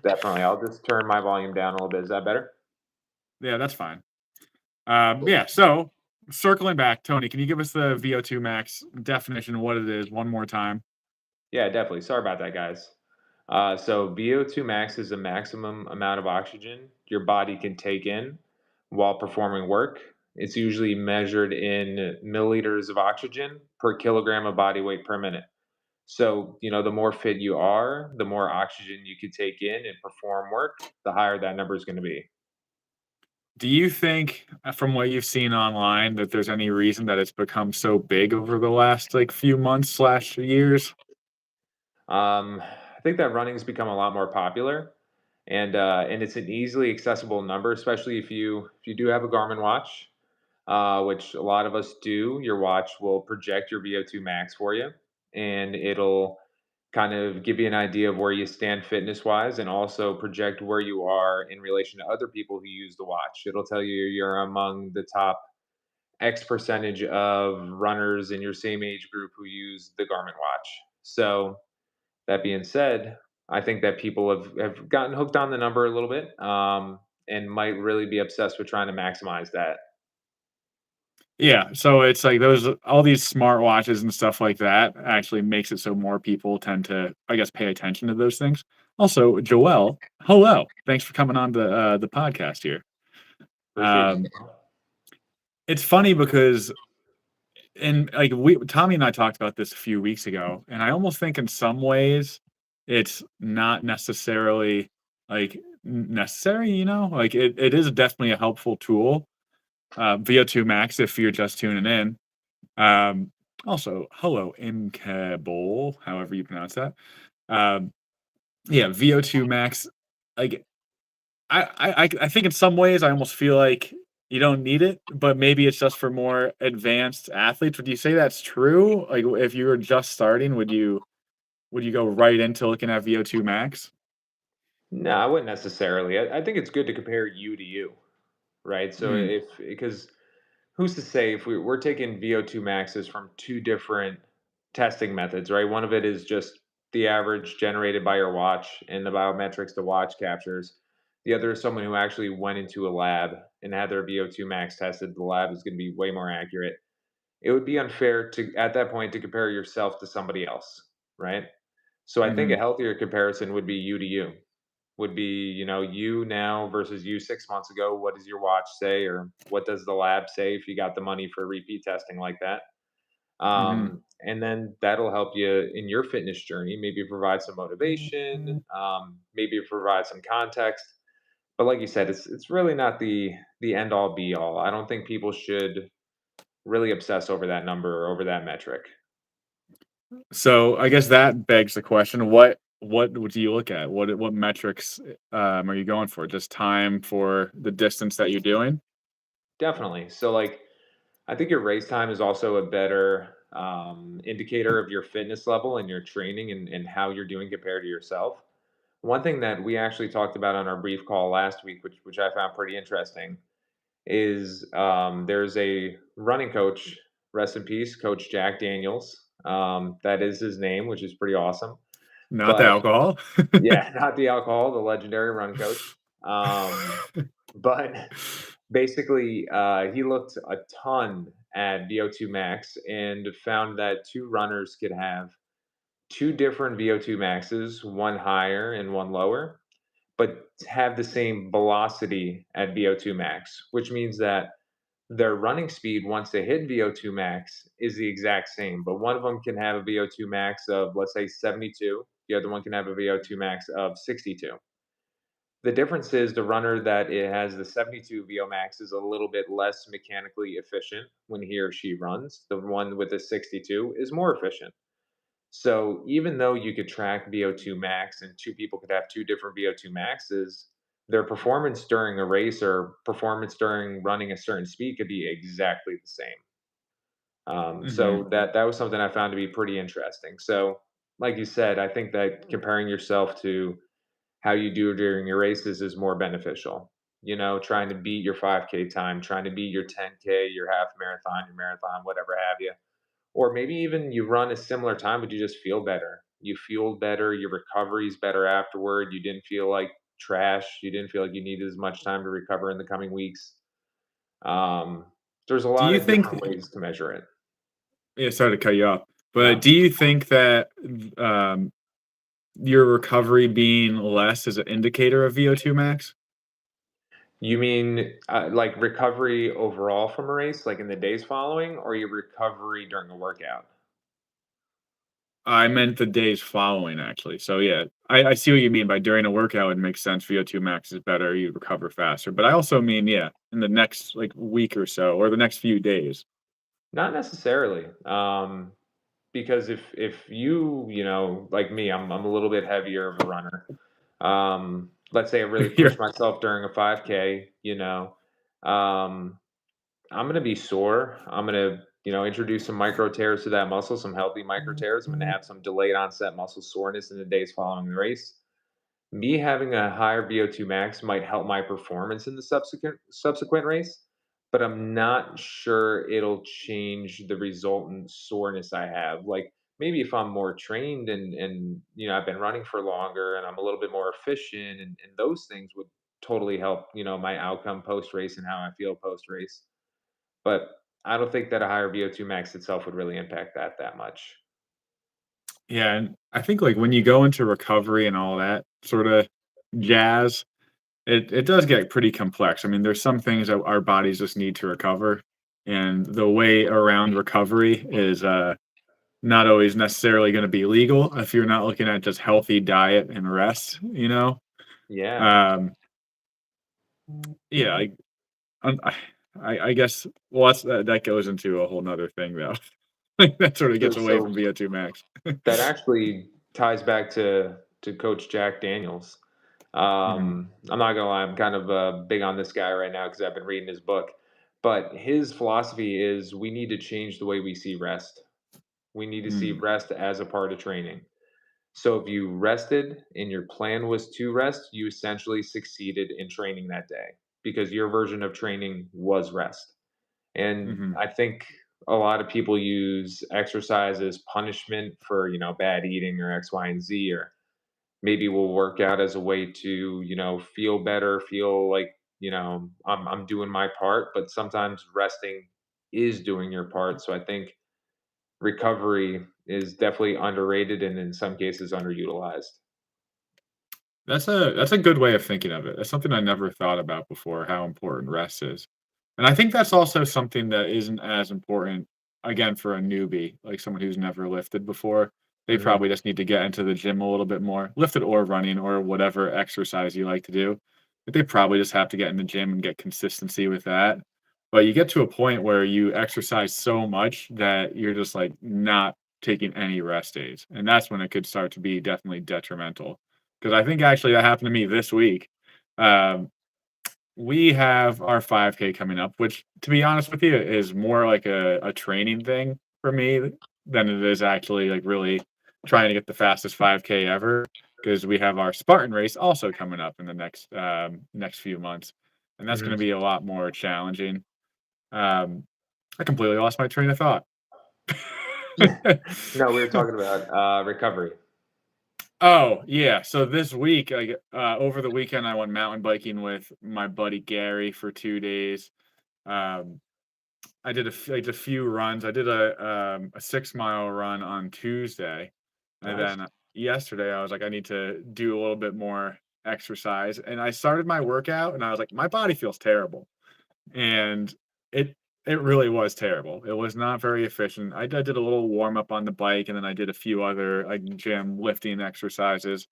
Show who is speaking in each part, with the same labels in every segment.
Speaker 1: Definitely. I'll just turn my volume down a little bit. Is that better?
Speaker 2: Yeah, that's fine.
Speaker 1: Cool.
Speaker 2: Yeah, so circling back, Tony, can you give us the VO2 max definition, what it is, one more time?
Speaker 1: Yeah, definitely. Sorry about that, guys. So VO2 max is the maximum amount of oxygen your body can take in while performing work. It's usually measured in milliliters of oxygen per kilogram of body weight per minute. So, the more fit you are, the more oxygen you can take in and perform work, the higher that number is going to be.
Speaker 2: Do you think, from what you've seen online, that there's any reason that it's become so big over the last like few months slash years?
Speaker 1: I think that running's become a lot more popular, and it's an easily accessible number, especially if you do have a Garmin watch, which a lot of us do. Your watch will project your VO2 max for you, and it'll kind of give you an idea of where you stand fitness wise, and also project where you are in relation to other people who use the watch. It'll tell you you're among the top X percentage of runners in your same age group who use the Garmin watch. So that being said, I think that people have gotten hooked on the number a little bit, and might really be obsessed with trying to maximize that.
Speaker 2: Yeah, so it's like those all these smartwatches and stuff like that actually makes it so more people tend to, I guess, pay attention to those things. Also, Joelle, hello. Thanks for coming on the podcast here.
Speaker 1: Appreciate you.
Speaker 2: Um, it's funny because and like we Tommy and I talked about this a few weeks ago, and I almost think in some ways it's not necessarily like necessary, like it is definitely a helpful tool. VO2 max if you're just tuning in. Um, Also, hello, Imkable, however you pronounce that. Um, yeah, VO2 max. Like, I think in some ways I almost feel like you don't need it, but maybe it's just for more advanced athletes. Would you say that's true? Like, if you were just starting, would you go right into looking at VO2 max?
Speaker 1: No, I wouldn't necessarily. I think it's good to compare you to you, right? So
Speaker 2: Mm,
Speaker 1: if because who's to say if we're taking VO2 maxes from two different testing methods, right? One of it is just the average generated by your watch and the biometrics the watch captures. The other is someone who actually went into a lab and had their VO2 max tested. The lab is going to be way more accurate. It would be unfair to at that point to compare yourself to somebody else, right? So I think a
Speaker 2: mhm.
Speaker 1: healthier comparison would be you to you. Would be, you now versus you 6 months ago. What does your watch say, or what does the lab say if you got the money for repeat testing like that?
Speaker 2: Mhm.
Speaker 1: And then that'll help you in your fitness journey. Maybe provide some motivation, maybe provide some context. But like you said, it's really not the end all be all. I don't think people should really obsess over that number or over that metric.
Speaker 2: So, I guess that begs the question, what would you look at? What metrics, are you going for? Just time for the distance that you're doing?
Speaker 1: Definitely. So like I think your race time is also a better indicator of your fitness level and your training and how you're doing compared to yourself. One thing that we actually talked about on our brief call last week, which I found pretty interesting, is there's a running coach, rest in peace, Coach Jack Daniels. That is his name, which is pretty awesome.
Speaker 2: Not the
Speaker 1: But
Speaker 2: alcohol?
Speaker 1: yeah, not the alcohol, the legendary run coach. But basically, he looked a ton at VO2 max and found that two runners could have two different VO2 maxes, one higher and one lower, but have the same velocity at VO2 max, which means that their running speed once they hit VO2 max is the exact same. But one of them can have a VO2 max of, let's say, 72, the other one can have a VO2 max of 62. The difference is the runner that it has the 72 VO max is a little bit less mechanically efficient when he or she runs. The one with the 62 is more efficient. So even though you could track VO2 max and two people could have two different VO2 maxes, their performance during a race or performance during running a certain speed could be exactly the same.
Speaker 2: Mhm.
Speaker 1: So that was something I found to be pretty interesting. So, like you said, I think that comparing yourself to how you do during your races is more beneficial. Trying to beat your 5K time, trying to beat your 10K, your half marathon, your marathon, whatever have you. Or maybe even you run a similar time, but you just feel better. You fueled better, your recovery's better afterward, you didn't feel like trash, you didn't feel like you needed as much time to recover in the coming weeks. Um, there's a
Speaker 2: Do
Speaker 1: lot
Speaker 2: you
Speaker 1: of
Speaker 2: think
Speaker 1: different ways to measure it.
Speaker 2: yeah, sorry to cut you off, but
Speaker 1: No?
Speaker 2: do you think that, um, your recovery being less is an indicator of VO2 max?
Speaker 1: You mean, like recovery overall from a race, like in the days following, or your recovery during a workout?
Speaker 2: I meant the days following, actually. So, yeah, I see what you mean by during a workout, it makes sense, VO2 max is better, you recover faster, but I also mean, yeah, in the next, like, week or so, or the next few days.
Speaker 1: Not necessarily. Because if you know, like me, I'm a little bit heavier of a runner. Let's say I really
Speaker 2: You're
Speaker 1: push myself during a 5K, um, I'm gonna be sore. I'm gonna, introduce some micro tears to that muscle, some healthy micro tears. I'm gonna have some delayed onset muscle soreness in the days following the race. Me having a higher VO2 max might help my performance in the subsequent race, but I'm not sure it'll change the resultant soreness I have. Like maybe if I'm more trained and I've been running for longer and I'm a little bit more efficient and those things would totally help, my outcome post race and how I feel post race. But I don't think that a higher VO2 max itself would really impact that much.
Speaker 2: Yeah, and I think, like, when you go into recovery and all that sorta jazz, it does get pretty complex. I mean, there's some things that our bodies just need to recover, and the way around recovery is, not always necessarily gonna be legal if you're not looking at just healthy diet and rest, you know?
Speaker 1: Yeah.
Speaker 2: Um, yeah, um, I I guess well, that goes into a whole 'nother thing, though. Like, that sorta
Speaker 1: So
Speaker 2: gets away
Speaker 1: so
Speaker 2: from VO2 max.
Speaker 1: that actually ties back to Coach Jack Daniels.
Speaker 2: Mhm,
Speaker 1: I'm not gonna lie, I'm kind of big on this guy right now because I've been reading his book. But his philosophy is we need to change the way we see rest. We need to see
Speaker 2: mm,
Speaker 1: rest as a part of training. So if you rested and your plan was to rest, you essentially succeeded in training that day because your version of training was rest. And
Speaker 2: mhm.
Speaker 1: I think a lot of people use exercise as punishment for, bad eating or X, Y, and Z, or maybe we'll work out as a way to, feel better, feel like, I'm doing my part, but sometimes resting is doing your part. So I think recovery is definitely underrated and in some cases underutilized.
Speaker 2: That's a good way of thinking of it. That's something I never thought about before, how important rest is. And I think that's also something that isn't as important, again, for a newbie, like someone who's never lifted before. They
Speaker 1: Hmm.
Speaker 2: probably just need to get into the gym a little bit more, lifted or running or whatever exercise you like to do. But they probably just have to get in the gym and get consistency with that. But you get to a point where you exercise so much that you're just like not taking any rest days. And that's when it could start to be definitely detrimental. Because I think actually that happened to me this week. Um, we have our 5K coming up, which, to be honest with you, is more like a training thing for me than it is actually like really trying to get the fastest 5K ever. Because we have our Spartan race also coming up in the next few months, and that's going
Speaker 1: Hmm.
Speaker 2: to be a lot more challenging. Um, I completely lost my train of thought.
Speaker 1: No, we were talking about recovery.
Speaker 2: Oh, yeah. So this week, over the weekend, I went mountain biking with my buddy Gary for 2 days. Um, I did a few runs. I did a 6-mile run on Tuesday, and
Speaker 1: Nice.
Speaker 2: then yesterday I was like, I need to do a little bit more exercise, and I started my workout, and I was like, my body feels terrible, and it it really was terrible. It was not very efficient. I did a little warm up on the bike, and then I did a few other like gym lifting exercises,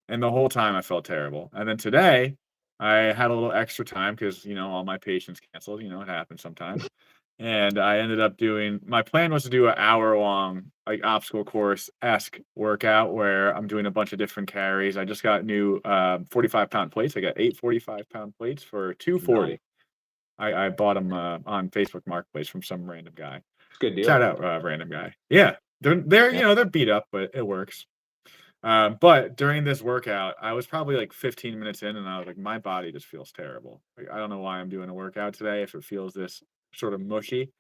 Speaker 2: and the whole time I felt terrible. And then today, I had a little extra time because, all my patients canceled, it happens sometimes. And I ended up doing my plan was to do an hour-long, like, obstacle course-esque workout where I'm doing a bunch of different carries. I just got new, 45-pound plates. I got 8 45-pound plates for
Speaker 1: Nice.
Speaker 2: 240. I bought them on Facebook Marketplace from some random guy.
Speaker 1: It's a good
Speaker 2: Shout
Speaker 1: deal.
Speaker 2: out, random guy. Yeah. They're,
Speaker 1: Yeah.
Speaker 2: they're beat up, but it works. But during this workout, I was probably like 15 minutes in, and I was like, my body just feels terrible. Like, I don't know why I'm doing a workout today if it feels this sort of mushy.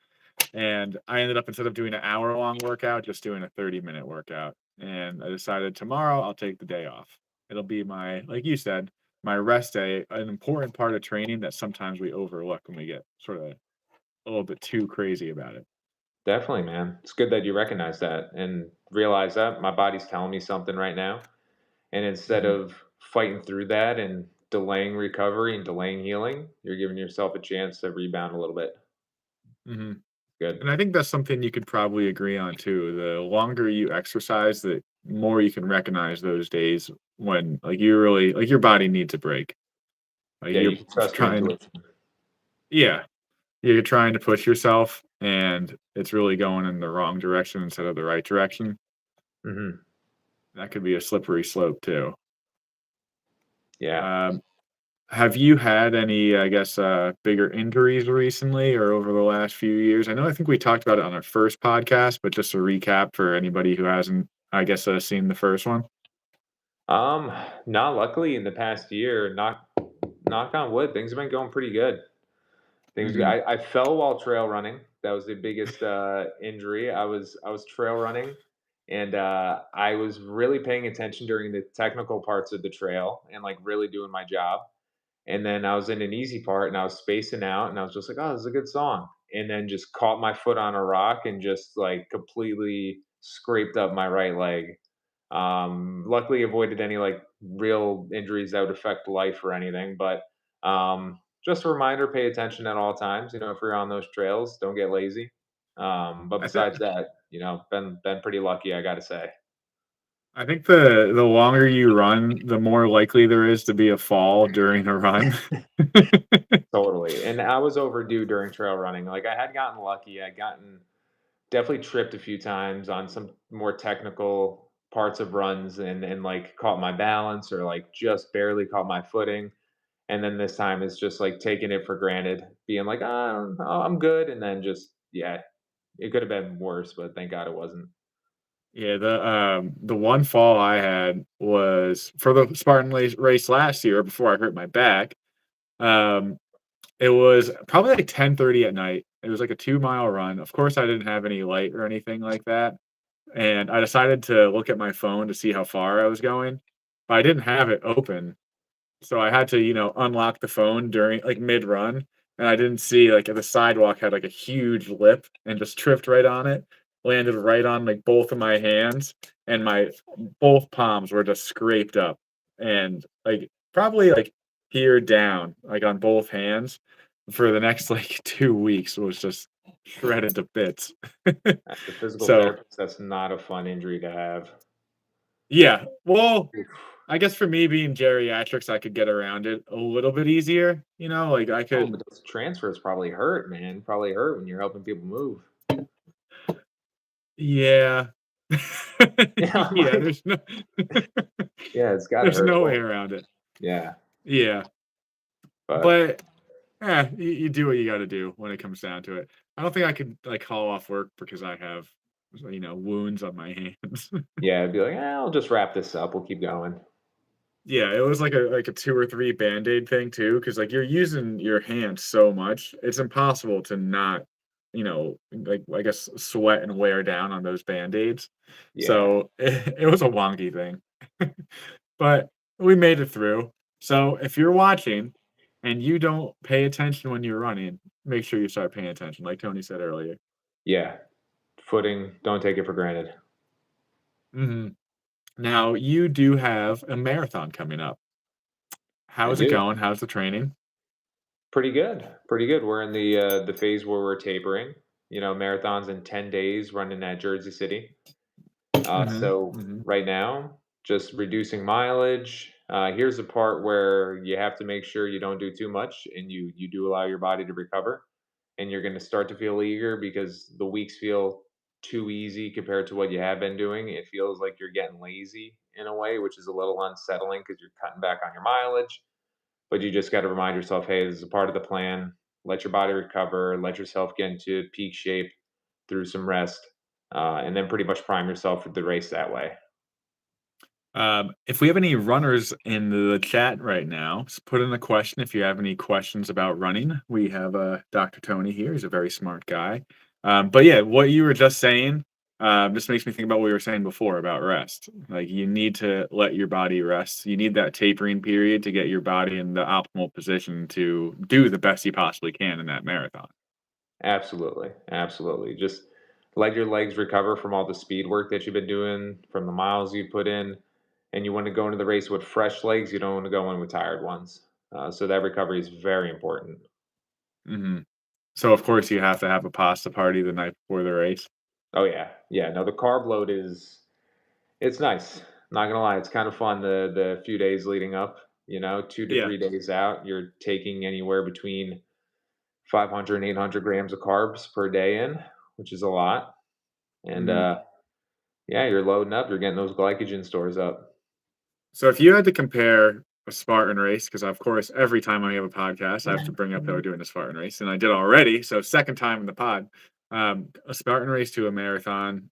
Speaker 2: And I ended up, instead of doing an hour long workout, just doing a 30-minute workout. and I decided tomorrow I'll take the day off. It'll be my, like you said, my rest day, an important part of training that sometimes we overlook when we get sort of a little bit too crazy about it.
Speaker 1: Definitely, man. It's good that you recognize that and realize that my body's telling me something right now. And instead
Speaker 2: Mhm,
Speaker 1: of fighting through that and delaying recovery and delaying healing, you're giving yourself a chance to rebound a little bit.
Speaker 2: mhm.
Speaker 1: Good.
Speaker 2: And I think that's something you could probably agree on too. The longer you exercise, the more you can recognize those days when, like, you really like, your body needs a break. Like,
Speaker 1: Yeah,
Speaker 2: you're
Speaker 1: you can trust your
Speaker 2: trying.
Speaker 1: intuition.
Speaker 2: Yeah. You're trying to push yourself, and it's really going in the wrong direction instead of the right direction.
Speaker 1: Hmm.
Speaker 2: That could be a slippery slope too.
Speaker 1: Yeah.
Speaker 2: Um, have you had any, I guess, bigger injuries recently or over the last few years? I think we talked about it on our first podcast, but just a recap for anybody who hasn't, I guess, seen the first one.
Speaker 1: Um, Not luckily in the past year, knock on wood, things have been going pretty good.
Speaker 2: Mhm.
Speaker 1: I fell while trail running. That was the biggest injury. I was trail running, and I was really paying attention during the technical parts of the trail and like really doing my job. And then I was in an easy part and I was spacing out and I was just like, oh, this is a good song. And then just caught my foot on a rock and just like completely scraped up my right leg. Luckily avoided any like real injuries that would affect life or anything, but just a reminder, pay attention at all times. If you're on those trails, don't get lazy. But
Speaker 2: I think
Speaker 1: besides that, been pretty lucky, I gotta say.
Speaker 2: I think the longer you run, the more likely there is to be a fall during a run.
Speaker 1: Totally. And I was overdue during trail running. Like I had gotten lucky. I'd gotten definitely tripped a few times on some more technical parts of runs and like caught my balance or like just barely caught my footing. And then this time it's just like taking it for granted, being like, I'm good. And then just, yeah, it could have been worse, but thank God it wasn't.
Speaker 2: Yeah, the one fall I had was for the Spartan race last year before I hurt my back. Um, it was probably like 10:30 at night. It was like a 2-mile run. Of course, I didn't have any light or anything like that, and I decided to look at my phone to see how far I was going, but I didn't have it open. So I had to, unlock the phone during like mid-run, and I didn't see like the sidewalk had like a huge lip and just tripped right on it, landed right on like both of my hands, and my both palms were just scraped up and like probably like here down, like on both hands for the next like 2 weeks was just shredded to bits.
Speaker 1: As a physical
Speaker 2: So
Speaker 1: therapist, that's not a fun injury to have.
Speaker 2: yeah, well,
Speaker 1: Oof.
Speaker 2: I guess for me being geriatrics, I could get around it a little bit easier, like I
Speaker 1: Oh,
Speaker 2: could.
Speaker 1: but those transfers probably hurt, man. Probably hurt when you're helping people move.
Speaker 2: Yeah.
Speaker 1: Yeah, I'm
Speaker 2: Yeah,
Speaker 1: like, yeah, it's got to
Speaker 2: there's
Speaker 1: hurt a
Speaker 2: no way
Speaker 1: little.
Speaker 2: around it.
Speaker 1: Yeah,
Speaker 2: Yeah,
Speaker 1: but
Speaker 2: but, you do what you gotta do when it comes down to it. I don't think I could, like, call off work because I have, wounds on my hands.
Speaker 1: yeah, I'd be like, I'll just wrap this up. We'll keep going.
Speaker 2: Yeah, it was like a 2 or 3 Band-Aid thing too, because like, you're using your hands so much, it's impossible to not, like, I guess, sweat and wear down on those Band-Aids.
Speaker 1: Yeah,
Speaker 2: So, it was a wonky thing. But we made it through. So, if you're watching and you don't pay attention when you're running, make sure you start paying attention, like Tony said earlier.
Speaker 1: yeah. Footing, don't take it for granted.
Speaker 2: Mhm. Now, you do have a marathon coming up.
Speaker 1: I
Speaker 2: How's it
Speaker 1: do.
Speaker 2: going? How's the training?
Speaker 1: Pretty good. Pretty good. We're in the phase where we're tapering. Marathons in 10 days running at Jersey City.
Speaker 2: Mhm,
Speaker 1: So
Speaker 2: mhm.
Speaker 1: right now, just reducing mileage. Here's the part where you have to make sure you don't do too much and you do allow your body to recover. And you're going to start to feel eager because the weeks feel too easy compared to what you have been doing. It feels like you're getting lazy in a way, which is a little unsettling because you're cutting back on your mileage. But you just got to remind yourself, hey, this is a part of the plan. Let your body recover. Let yourself get into peak shape through some rest, and then pretty much prime yourself for the race that way.
Speaker 2: If we have any runners in the chat right now, put in a question if you have any questions about running. We have Dr. Tony here. He's a very smart guy. But yeah, what you were just saying, Just makes me think about what we were saying before about rest. Like, you need to let your body rest. You need that tapering period to get your body in the optimal position to do the best you possibly can in that marathon.
Speaker 1: Absolutely, absolutely. Just let your legs recover from all the speed work that you've been doing, from the miles you put in, and you want to go into the race with fresh legs. You don't want to go in with tired ones. So that recovery is very important.
Speaker 2: Mhm. So, of course, you have to have a pasta party the night before the race.
Speaker 1: Oh yeah, yeah. No, the carb load is it's nice. Not gonna lie, it's kind of fun the few days leading up. 2 to 3 days out, you're taking anywhere between 500 and 800 grams of carbs per day in, which is a lot. And
Speaker 2: Mhm.
Speaker 1: yeah, you're loading up. You're getting those glycogen stores up.
Speaker 2: So if you had to compare a Spartan race, because of course every time I have a podcast, I have to bring up that we're doing a Spartan race, and I did already. So second time in the pod, a Spartan race to a marathon.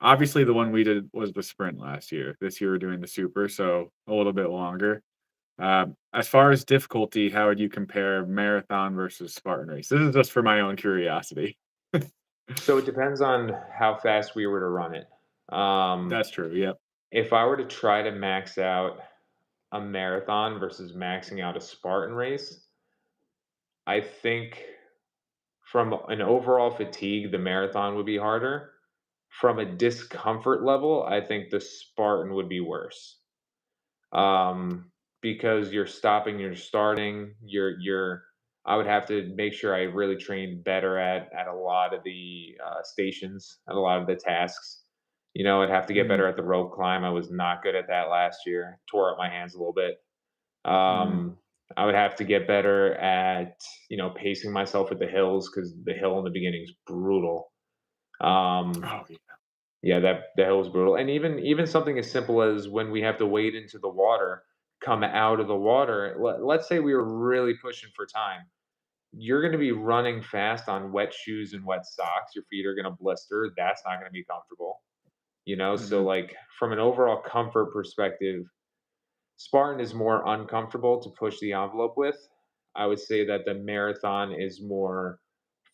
Speaker 2: Obviously the one we did was the sprint last year. This year we're doing the super, so a little bit longer. As far as difficulty, how would you compare marathon versus Spartan race? This is just for my own curiosity.
Speaker 1: So it depends on how fast we were to run it. Um,
Speaker 2: That's true. Yep.
Speaker 1: if I were to try to max out a marathon versus maxing out a Spartan race, I think from an overall fatigue, the marathon would be harder. From a discomfort level, I think the Spartan would be worse. Um, because you're stopping, you're starting, you're I would have to make sure I really trained better at a lot of the stations, at a lot of the tasks. I'd have to get
Speaker 2: Mhm,
Speaker 1: better at the rope climb. I was not good at that last year. Tore up my hands a little bit.
Speaker 2: mhm.
Speaker 1: I would have to get better at pacing myself at the hills because the hill in the beginning is brutal. Um,
Speaker 2: Oh, yeah.
Speaker 1: yeah, that the hill is brutal, and even something as simple as when we have to wade into the water, come out of the water. Let's say we were really pushing for time. You're going to be running fast on wet shoes and wet socks. Your feet are going to blister. That's not going to be comfortable. So
Speaker 2: Mhm,
Speaker 1: like from an overall comfort perspective, Spartan is more uncomfortable to push the envelope with. I would say that the marathon is more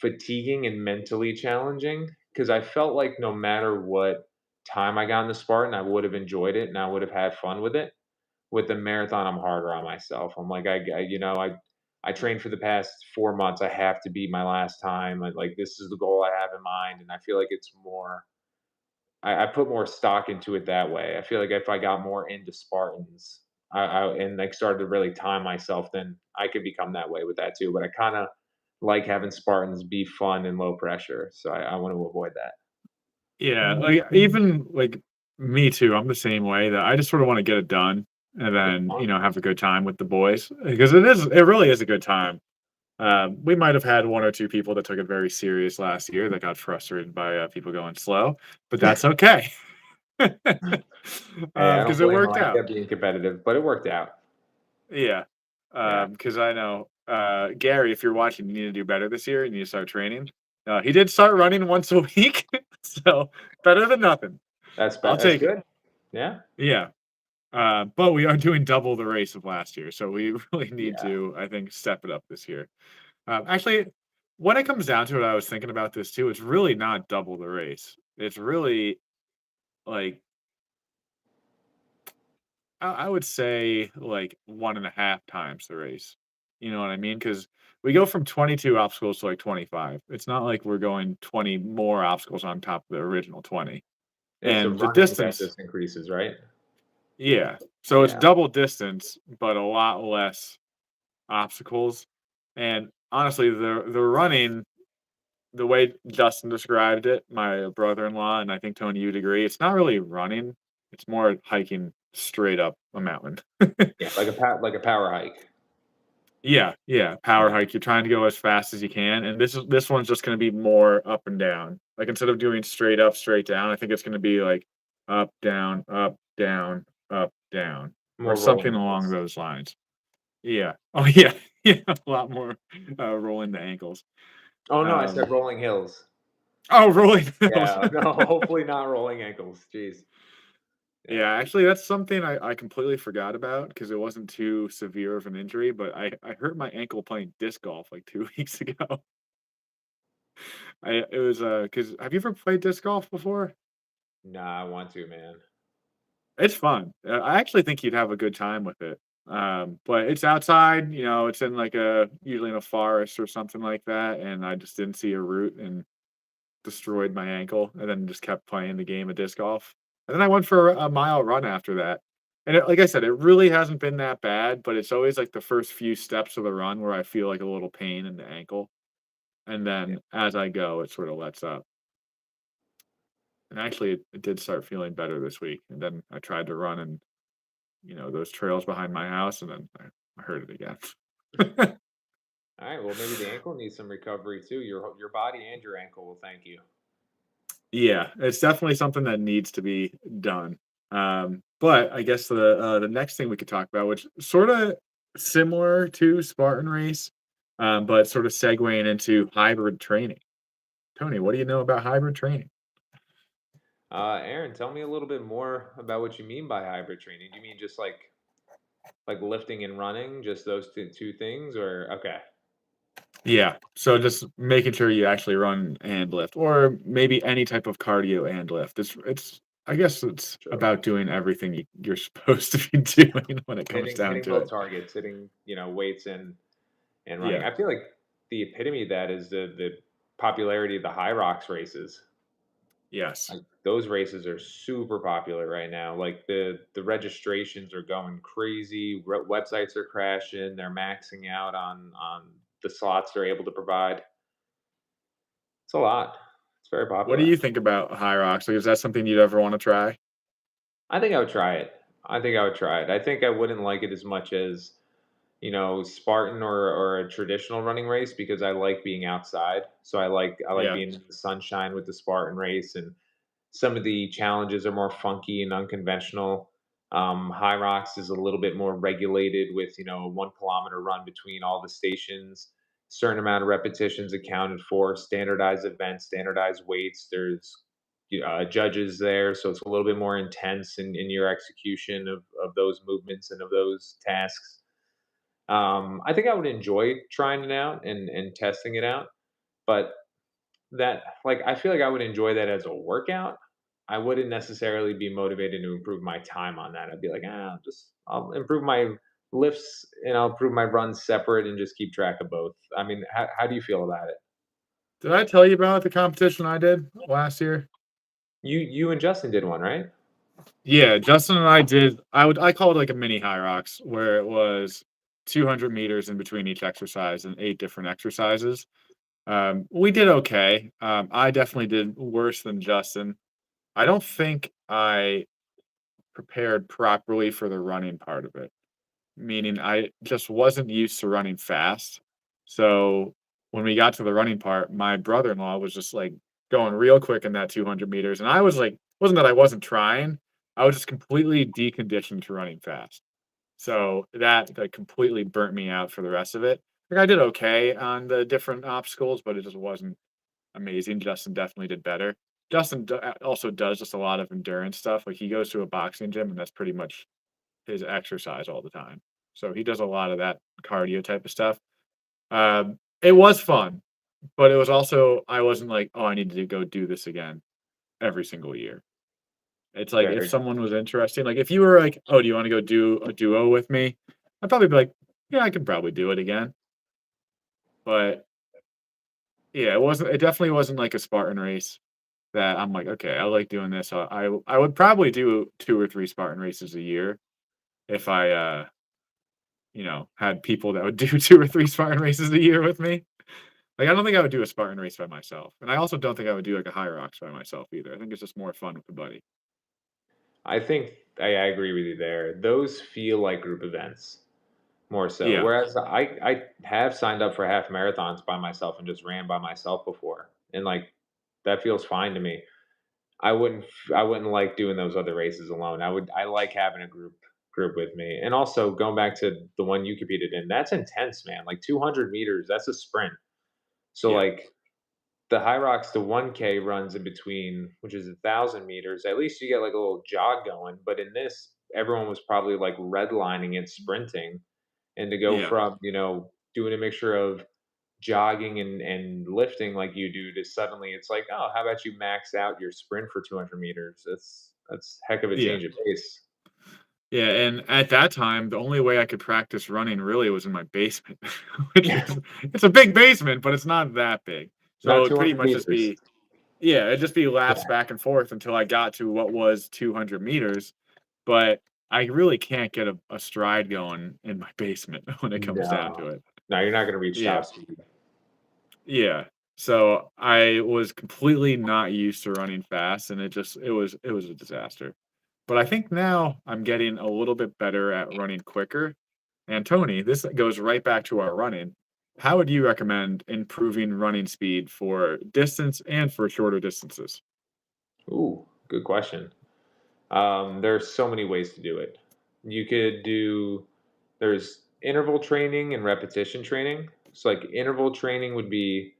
Speaker 1: fatiguing and mentally challenging because I felt like no matter what time I got in the Spartan, I would have enjoyed it and I would have had fun with it. With the marathon, I'm harder on myself. I'm like, I trained for the past 4 months. I have to beat my last time. Like this is the goal I have in mind, and I feel like it's more. I put more stock into it that way. I feel like if I got more into Spartans, and like started to really time myself, then I could become that way with that too. But I kind of like having Spartans be fun and low pressure, so I want to avoid that.
Speaker 2: yeah, like, even, like, me too, I'm the same way that I just sorta wanna get it done and
Speaker 1: It's
Speaker 2: then,
Speaker 1: fun.
Speaker 2: have a good time with the boys, because it really is a good time. We might have had 1 or 2 people that took it very serious last year that got frustrated by, people going slow, but that's okay.
Speaker 1: Hey, I don't
Speaker 2: Because it
Speaker 1: blame them.
Speaker 2: worked
Speaker 1: I
Speaker 2: out.
Speaker 1: kept being competitive, but it worked out.
Speaker 2: Yeah,
Speaker 1: Yeah.
Speaker 2: because I know, Gary, if you're watching, you need to do better this year, you need to start training. He did start running once a week, so better than nothing. I'll
Speaker 1: That's
Speaker 2: take it.
Speaker 1: good. Yeah.
Speaker 2: Yeah. But we are doing double the race of last year, so we really need
Speaker 1: Yeah.
Speaker 2: to, I think, step it up this year. Actually, when it comes down to it, I was thinking about this too. It's really not double the race. It's really like I would say like 1.5 times the race. You know what I mean? Because we go from 22 obstacles to like 25. It's not like we're going 20 more obstacles on top of the original 20.
Speaker 1: It's the
Speaker 2: And the
Speaker 1: running that
Speaker 2: distance,
Speaker 1: just increases, right?
Speaker 2: yeah. So it's
Speaker 1: Yeah.
Speaker 2: double distance, but a lot less obstacles. And honestly, the running, the way Justin described it, my brother-in-law, and I think Tony, you'd agree, it's not really running. It's more hiking straight up a mountain.
Speaker 1: Yeah, like a power hike.
Speaker 2: Yeah, yeah, power
Speaker 1: Yeah.
Speaker 2: hike. You're trying to go as fast as you can, and this one's just gonna be more up and down. Like, instead of doing straight up, straight down, I think it's gonna be like up, down, up, down, up, down, or
Speaker 1: More
Speaker 2: something
Speaker 1: rolling
Speaker 2: along
Speaker 1: hills.
Speaker 2: those lines. Yeah. Oh, yeah. Yeah, a lot more, rolling the ankles.
Speaker 1: Oh, no, I said
Speaker 2: Um
Speaker 1: rolling hills.
Speaker 2: Oh, rolling hills.
Speaker 1: Yeah, no, hopefully not rolling ankles, jeez. Yeah.
Speaker 2: Yeah, actually, that's something I completely forgot about because it wasn't too severe of an injury, but I hurt my ankle playing disc golf, like, 2 weeks ago. I it was, because have you ever played disc golf before?
Speaker 1: Nah, I want to, man.
Speaker 2: It's fun. I actually think you'd have a good time with it. But it's outside, it's in like a usually in a forest or something like that, and I just didn't see a route and destroyed my ankle, and then just kept playing the game of disc golf. And then I went for a mile run after that. And like I said, it really hasn't been that bad, but it's always like the first few steps of the run where I feel like a little pain in the ankle. And
Speaker 1: Yeah.
Speaker 2: then as I go, it sort of lets up. And actually, it did start feeling better this week. And then I tried to run in, those trails behind my house, and then I hurt it again.
Speaker 1: All right. Well, maybe the ankle needs some recovery too. Your body and your ankle will thank you.
Speaker 2: Yeah, it's definitely something that needs to be done. But I guess the next thing we could talk about, which sort of similar to Spartan Race, but sort of segueing into hybrid training. Tony, what do you know about hybrid training?
Speaker 1: Aaron, tell me a little bit more about what you mean by hybrid training. Do you mean just like lifting and running, just those two things, or okay,
Speaker 2: Yeah, so just making sure you actually run and lift, or maybe any type of cardio and lift. It's I guess it's
Speaker 1: true.
Speaker 2: about doing everything you're supposed to be doing when it comes down
Speaker 1: Hitting
Speaker 2: to
Speaker 1: both
Speaker 2: it.
Speaker 1: targets, hitting weights and running.
Speaker 2: Yeah.
Speaker 1: I feel like the epitome of that is the popularity of the high rocks races.
Speaker 2: Yes.
Speaker 1: Like those races are super popular right now. Like the registrations are going crazy. Websites are crashing. They're maxing out on the slots they're able to provide. It's a lot. It's very
Speaker 2: What do
Speaker 1: popular.
Speaker 2: you think about high rocks? Like, is that something you'd ever want to try?
Speaker 1: I think I would try it. I think I would try it. I think I wouldn't like it as much as Spartan or a traditional running race because I like being outside. So I like
Speaker 2: Yeah.
Speaker 1: being in the sunshine with the Spartan race, and some of the challenges are more funky and unconventional. High Rocks is a little bit more regulated with a 1 kilometer run between all the stations, certain amount of repetitions accounted for, standardized events, standardized weights. There's judges there, so it's a little bit more intense in your execution of those movements and of those tasks. I think I would enjoy trying it out and testing it out, but I feel like I would enjoy that as a workout. I wouldn't necessarily be motivated to improve my time on that. I'd be like, I'll improve my lifts and I'll improve my runs separate and just keep track of both. I mean, how do you feel about it?
Speaker 2: Did I tell you about the competition I did last year?
Speaker 1: You and Justin did one, right?
Speaker 2: Yeah, Justin and I did. I call it like a mini high rocks, where it was 200 meters in between each exercise and 8 different exercises. We did okay. I definitely did worse than Justin. I don't think I prepared properly for the running part of it. Meaning I just wasn't used to running fast. So when we got to the running part, my brother-in-law was just like going real quick in that 200 meters. And I was like, wasn't that I wasn't trying. I was just completely deconditioned to running fast. So that like completely burnt me out for the rest of it. Like I did okay on the different obstacles, but it just wasn't amazing. Justin definitely did better. Also does just a lot of endurance stuff. Like he goes to a boxing gym and that's pretty much his exercise all the time. So he does a lot of that cardio type of stuff. It was fun, but it was also I wasn't like, "Oh, I need to go do this again every single year." It's like if
Speaker 1: Very.
Speaker 2: someone was interesting, like if you were like, "Oh, do you wanna go do a duo with me?" I'd probably be like, "Yeah, I could probably do it again." But yeah, it definitely wasn't like a Spartan race that I'm like, "Okay, I like doing this." So I would probably do 2 or 3 Spartan races a year if I, had people that would do 2 or 3 Spartan races a year with me. Like, I don't think I would do a Spartan race by myself, and I also don't think I would do, like, a High Rocks by myself either. I think it's just more fun with a buddy.
Speaker 1: I think I agree with you there. Those feel like group events more so.
Speaker 2: Yeah,
Speaker 1: Whereas I have signed up for half marathons by myself and just ran by myself before, and like that feels fine to me. I wouldn't like doing those other races alone. I like having a group with me. And also going back to the one you competed in, that's intense, man. Like 200 meters, that's a sprint. So
Speaker 2: yeah,
Speaker 1: like the High Rocks, the 1K runs in between, which is 1,000 meters. At least you get like a little jog going. But in this, everyone was probably like redlining it, sprinting, and to go
Speaker 2: yeah,
Speaker 1: from doing a mixture of jogging and lifting like you do to suddenly it's like, oh, how about you max out your sprint for 200 meters? That's heck of a
Speaker 2: Yeah.
Speaker 1: change of pace.
Speaker 2: Yeah, and at that time, the only way I could practice running really was in my basement, which is it's a big basement, but it's not that big. So
Speaker 1: Not
Speaker 2: it'd pretty
Speaker 1: 200
Speaker 2: much just
Speaker 1: meters.
Speaker 2: be yeah, it'd just be laps
Speaker 1: Yeah.
Speaker 2: back and forth until I got to what was 200 meters, but I really can't get a stride going in my basement when it comes down
Speaker 1: No.
Speaker 2: to it.
Speaker 1: No, you're not gonna reach
Speaker 2: Yeah,
Speaker 1: top speed.
Speaker 2: yeah. So I was completely not used to running fast, and it was a disaster. But I think now I'm getting a little bit better at running quicker. And Tony, this goes right back to our running. How would you recommend improving running speed for distance and for shorter distances?
Speaker 1: Ooh, good question. There's so many ways to do it. You could do there's interval training and repetition training. So like interval training would be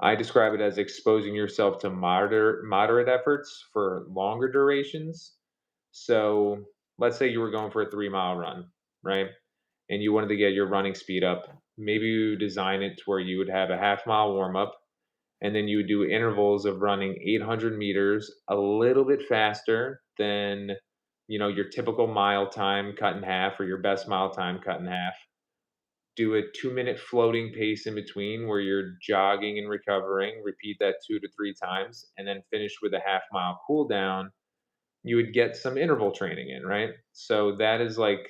Speaker 1: I describe it as exposing yourself to moderate efforts for longer durations. So let's say you were going for a 3 mile run, right? And you wanted to get your running speed up. Maybe you design it to where you would have a half mile warm up and then you would do intervals of running 800 meters a little bit faster than your typical mile time cut in half or your best mile time cut in half. Do a 2 minute floating pace in between where you're jogging and recovering. Repeat that 2 to 3 times and then finish with a half mile cool down. You would get some interval training in, right? So that is like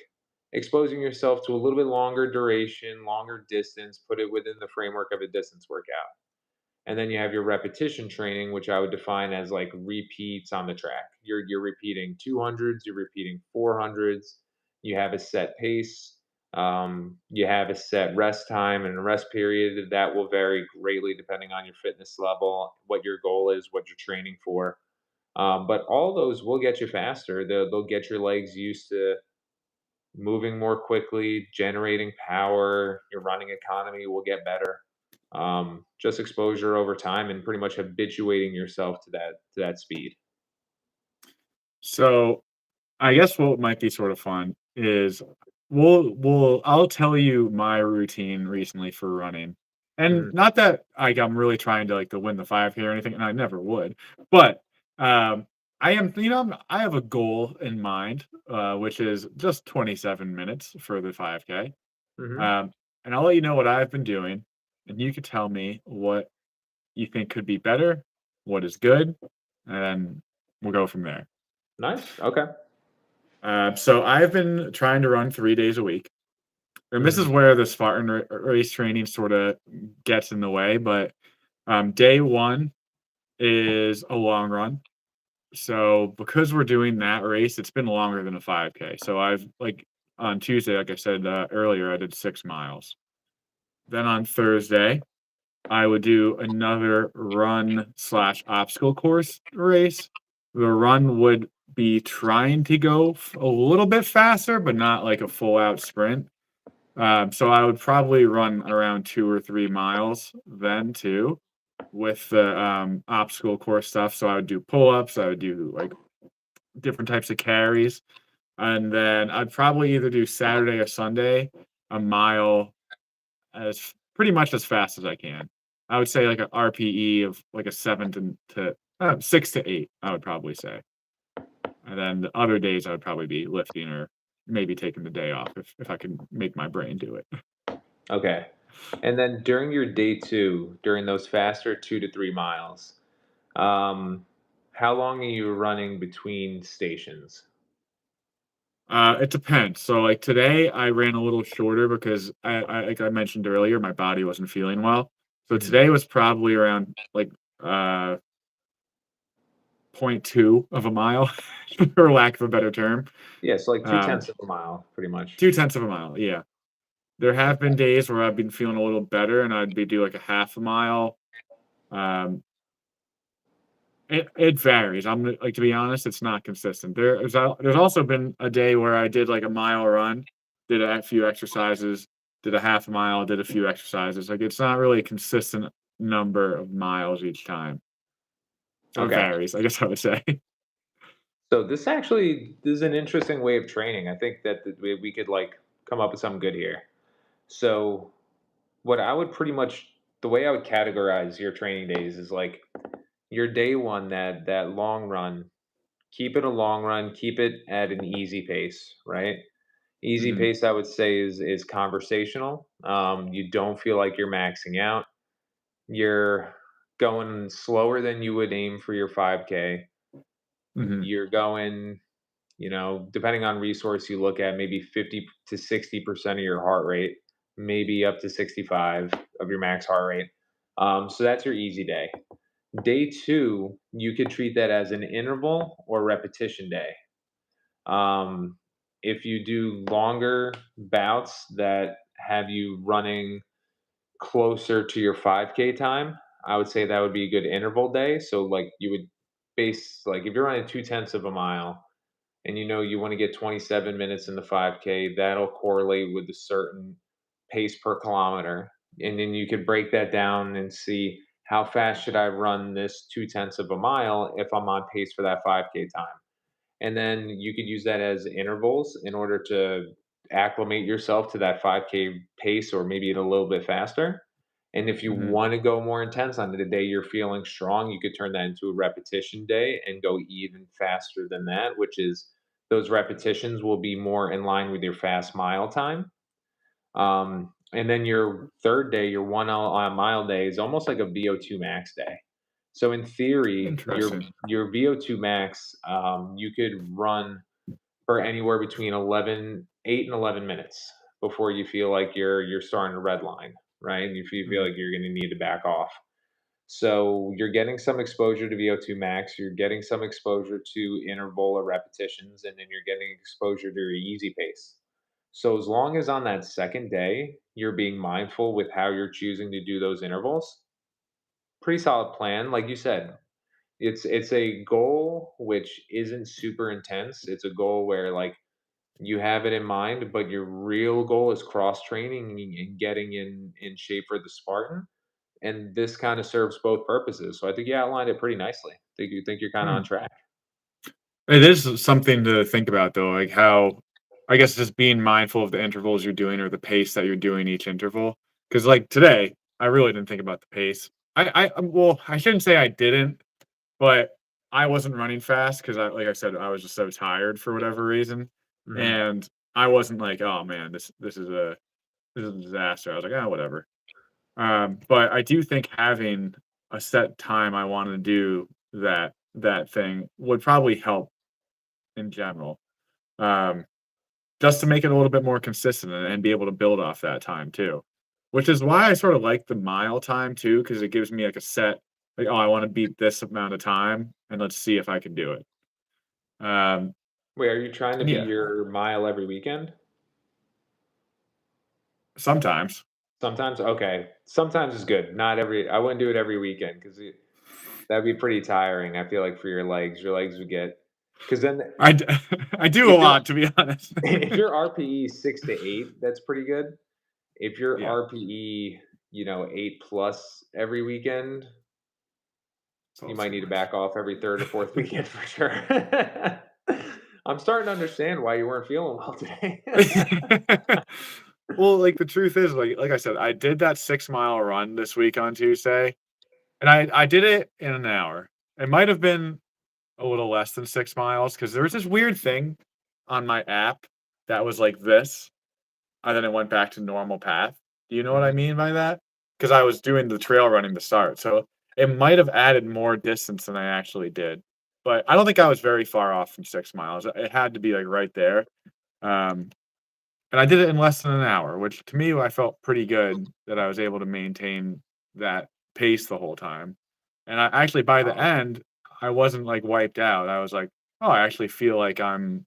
Speaker 1: exposing yourself to a little bit longer duration, longer distance, put it within the framework of a distance workout. And then you have your repetition training, which I would define as like repeats on the track. You're repeating 200s, you're repeating 400s. You have a set pace. You have a set rest time and a rest period that will vary greatly depending on your fitness level, what your goal is, what you're training for. But all those will get you faster. They'll get your legs used to moving more quickly, generating power. Your running economy will get better. Just exposure over time and pretty much habituating yourself to that speed.
Speaker 2: So I guess what might be sort of fun is I'll tell you my routine recently for running. And
Speaker 1: Mhm.
Speaker 2: not that I'm really trying to win the 5K or anything, and I never would. But I am, I have a goal in mind, which is just 27 minutes for the 5K.
Speaker 1: Mhm.
Speaker 2: Um, and I'll let you know what I've been doing, and you could tell me what you think could be better, what is good, and then we'll go from there.
Speaker 1: Nice. Okay.
Speaker 2: So I've been trying to run 3 days a week, and this is
Speaker 1: Mhm.
Speaker 2: where the Spartan race training sort of gets in the way. But day one is a long run. So because we're doing that race, it's been longer than a 5K. So I've on Tuesday, like I said earlier, I did 6 miles. Then on Thursday, I would do another run slash obstacle course race. The run would be trying to go a little bit faster, but not like a full out sprint. So I would probably run around 2 or 3 miles then too with the obstacle course stuff. So I would do pull ups, I would do different types of carries, and then I'd probably either do Saturday or Sunday a mile as pretty much as fast as I can. I would say like a RPE of like a 7 to 6 to 8, I would probably say. And then the other days I would probably be lifting or maybe taking the day off if I can make my brain do it.
Speaker 1: Okay. And then during your day two, during those faster 2 to 3 miles, um, how long are you running between stations?
Speaker 2: It depends. So like today I ran a little shorter because like I mentioned earlier, my body wasn't feeling well. So
Speaker 1: Mhm.
Speaker 2: today was probably around uh point 0.2 of a mile, for lack of a better term.
Speaker 1: Yeah, so like two
Speaker 2: Um,
Speaker 1: tenths of a mile, pretty much.
Speaker 2: 0.2 of a mile, yeah. There have been
Speaker 1: Okay.
Speaker 2: days where I've been feeling a little better and I'd be do like a half a mile. Um, it varies. To be honest, it's not consistent. There's also been a day where I did like a mile run, did a few exercises, did a half a mile, did a few exercises. Like it's not really a consistent number of miles each time. So it
Speaker 1: Okay.
Speaker 2: varies, I guess I would say.
Speaker 1: So this is an interesting way of training. I think that we could like come up with something good here. So what I would pretty much the way I would categorize your training days is like your day one, that long run, keep it a long run, keep it at an easy pace, right? Easy
Speaker 2: Mhm,
Speaker 1: pace, I would say, is conversational. You don't feel like you're maxing out. You're going slower than you would aim for your 5K.
Speaker 2: mhm,
Speaker 1: You're going, depending on resource you look at, maybe 50 to 60% of your heart rate, maybe up to 65 of your max heart rate. So that's your easy day. Day two, you could treat that as an interval or repetition day. Um, if you do longer bouts that have you running closer to your 5K time, I would say that would be a good interval day. So, like, you would base, like, if you're running 2/10 of a mile and you know you want to get 27 minutes in the 5K, that'll correlate with a certain pace per kilometer. And then you could break that down and see how fast should I run this 2/10 of a mile if I'm on pace for that 5K time. And then you could use that as intervals in order to acclimate yourself to that 5K pace or maybe it a little bit faster. And if you
Speaker 2: mhm,
Speaker 1: want to go more intense on the day you're feeling strong, you could turn that into a repetition day and go even faster than that, which is those repetitions will be more in line with your fast mile time. And then your third day, your mile day, is almost like a VO2 max day. So in theory,
Speaker 2: interesting.
Speaker 1: your VO2 max, you could run for anywhere between 8 and 11 minutes before you feel like you're starting to redline, right? And if you feel
Speaker 2: Mhm,
Speaker 1: like you're going to need to back off. So you're getting some exposure to VO2 max, you're getting some exposure to interval or repetitions, and then you're getting exposure to your easy pace. So as long as on that second day, you're being mindful with how you're choosing to do those intervals, pretty solid plan. Like you said, it's a goal which isn't super intense. It's a goal where like you have it in mind, but your real goal is cross training and getting in shape for the Spartan. And this kind of serves both purposes. So I think you outlined it pretty nicely. Think you're kind of on
Speaker 2: hmm.
Speaker 1: track.
Speaker 2: It is something to think about though, like how I guess just being mindful of the intervals you're doing or the pace that you're doing each interval. Because like today, I really didn't think about the pace. Well, I shouldn't say I didn't, but I wasn't running fast because like I said, I was just so tired for whatever reason.
Speaker 1: Mhm.
Speaker 2: And I wasn't like, oh man, this is a disaster. I was like, oh, whatever. But I do think having a set time I want to do that thing would probably help in general, um, just to make it a little bit more consistent and be able to build off that time too. Which is why I sort of like the mile time too, because it gives me like a set, like, oh, I want to beat this amount of time, and let's see if I can do it. Um,
Speaker 1: Wait, are you trying to
Speaker 2: and
Speaker 1: beat
Speaker 2: yeah,
Speaker 1: your mile every weekend?
Speaker 2: sometimes
Speaker 1: Sometimes? Okay. Sometimes is good. Not every I wouldn't do it every weekend because that'd be pretty tiring, I feel like, for your legs. Your legs would get because then
Speaker 2: I do a
Speaker 1: if you're
Speaker 2: lot to be honest.
Speaker 1: if your RPE 6 to 8, that's pretty good. If your
Speaker 2: Yeah,
Speaker 1: RPE, 8 plus every weekend,
Speaker 2: it's a
Speaker 1: you
Speaker 2: little
Speaker 1: might
Speaker 2: too
Speaker 1: need to
Speaker 2: much.
Speaker 1: back off every 3rd or 4th weekend for sure. I'm starting to understand why you weren't feeling well today.
Speaker 2: Well, like, the truth is, like I said, I did that 6-mile run this week on Tuesday, and I did it in an hour. It might have been a little less than 6 miles because there was this weird thing on my app that was like this, and then it went back to normal path. Do you know what I
Speaker 1: Mhm.
Speaker 2: mean by that? Because I was doing the trail running to start, so it might have added more distance than I actually did, but I don't think I was very far off from 6 miles. It had to be, like, right there. Um and I did it in less than an hour, which to me, I felt pretty good that I was able to maintain that pace the whole time. And I actually, by the
Speaker 1: Wow.
Speaker 2: end, I wasn't like wiped out. I was like, oh, I actually feel like I'm,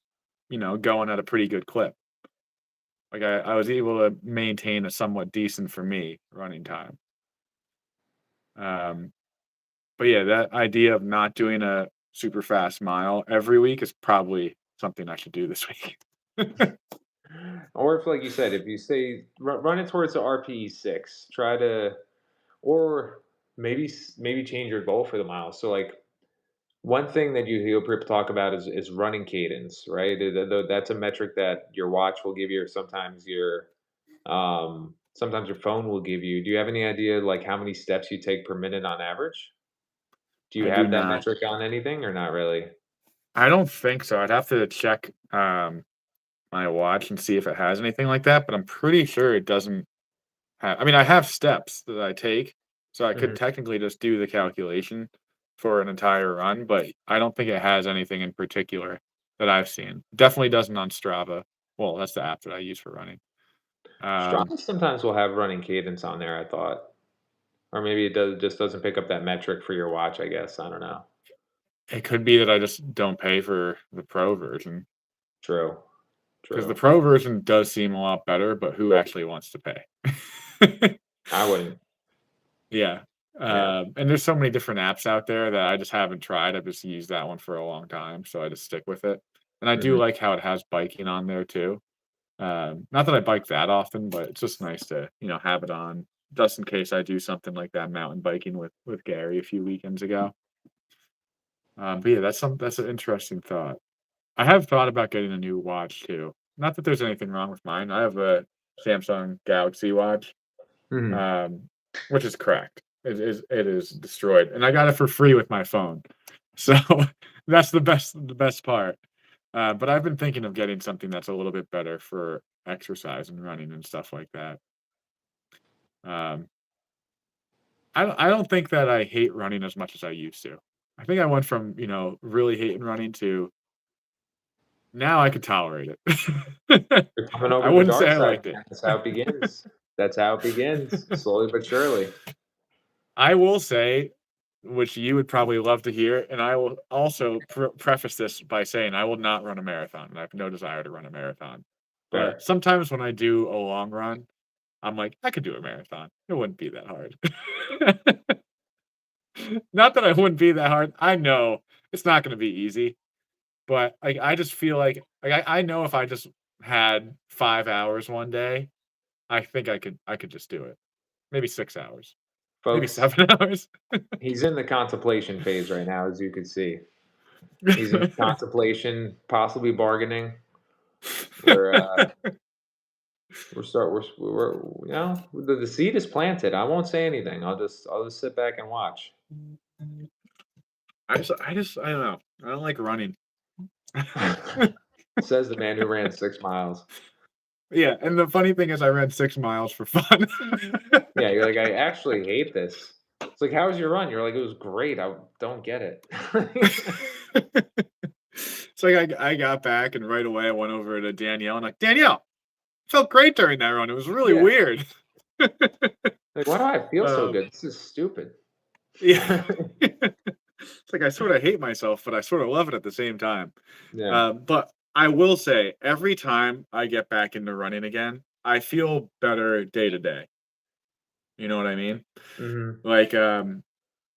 Speaker 2: going at a pretty good clip. Like I was able to maintain a somewhat decent for me running time. Um, but yeah, that idea of not doing a super fast mile every week is probably something I should do this week.
Speaker 1: Or if, like you said, if you say run it towards the RPE 6, try to, or maybe change your goal for the mile. So like one thing that you hear people talk about is running cadence, right? That's a metric that your watch will give you, or sometimes your sometimes your phone will give you. Do you have any idea, like, how many steps you take per minute on average? Do you
Speaker 2: I do
Speaker 1: have that
Speaker 2: not.
Speaker 1: metric on anything or not really?
Speaker 2: I don't think so. I'd have to check, my watch and see if it has anything like that, but I'm pretty sure it doesn't I mean, I have steps that I take, so I could
Speaker 1: Mhm.
Speaker 2: technically just do the calculation for an entire run, but I don't think it has anything in particular that I've seen. Definitely doesn't on Strava. Well, that's the app that I use for running. Um,
Speaker 1: Strava sometimes will have running cadence on there, I thought. Or maybe it just doesn't pick up that metric for your watch, I guess, I don't know.
Speaker 2: it could be that I just don't pay for the pro version
Speaker 1: True,
Speaker 2: because the
Speaker 1: true.
Speaker 2: pro version does seem a lot better, but who actually wants to pay?
Speaker 1: I wouldn't.
Speaker 2: Yeah,
Speaker 1: Yeah.
Speaker 2: and there's so many different apps out there that I just haven't tried. I've just used that one for a long time, so I just stick with it. And I do
Speaker 1: Mhm.
Speaker 2: like how it has biking on there too. Not that I bike that often, but it's just nice to, have it on just in case I do something like that mountain biking with Gary a few weekends ago. But yeah, that's an interesting thought. I have thought about getting a new watch too. Not that there's anything wrong with mine. I have a Samsung Galaxy watch,
Speaker 1: Mhm.
Speaker 2: um, which is correct. It is destroyed, and I got it for free with my phone. So that's the best part. But I've been thinking of getting something that's a little bit better for exercise and running and stuff like that. Um, I don't think that I hate running as much as I used to. I think I went from, really hating running to now I could tolerate it.
Speaker 1: You're coming
Speaker 2: I
Speaker 1: over to the
Speaker 2: wouldn't say
Speaker 1: dark
Speaker 2: I
Speaker 1: side,
Speaker 2: liked it.
Speaker 1: man. That's how it begins. That's how it begins, slowly but surely.
Speaker 2: I will say, which you would probably love to hear, and I will also preface this by saying I will not run a marathon, and I have no desire to run a marathon. But
Speaker 1: Fair.
Speaker 2: sometimes when I do a long run, I'm like, I could do a marathon. It wouldn't be that hard. Not that it wouldn't be that hard. I know it's not going to be easy, but like I just feel like I know if I just had 5 hours one day, I think I could just do it. Maybe 6 hours, maybe
Speaker 1: Folks,
Speaker 2: 7 hours.
Speaker 1: he's in the contemplation phase right now, as you can see. He's in contemplation, possibly bargaining. We're, the seed is planted. I won't say anything. I'll just sit back and watch.
Speaker 2: I don't know. I don't like running.
Speaker 1: Says the man who ran 6 miles.
Speaker 2: Yeah, and the funny thing is I ran 6 miles for fun.
Speaker 1: Yeah, you're like, "I actually hate this." It's like, "How was your run?" You're like, "It was great. I don't get it."
Speaker 2: So I got back and right away I went over to Danielle and like, "Danielle, felt great during that run. It was really
Speaker 1: Yeah.
Speaker 2: weird."
Speaker 1: Like, "Why do I feel so
Speaker 2: Um,
Speaker 1: good? This is stupid."
Speaker 2: yeah. It's like I sorta hate myself, but I sorta love it at the same time.
Speaker 1: Yeah.
Speaker 2: But I will say every time I get back into running again, I feel better day to day. You know what I mean?
Speaker 1: Mhm.
Speaker 2: Like,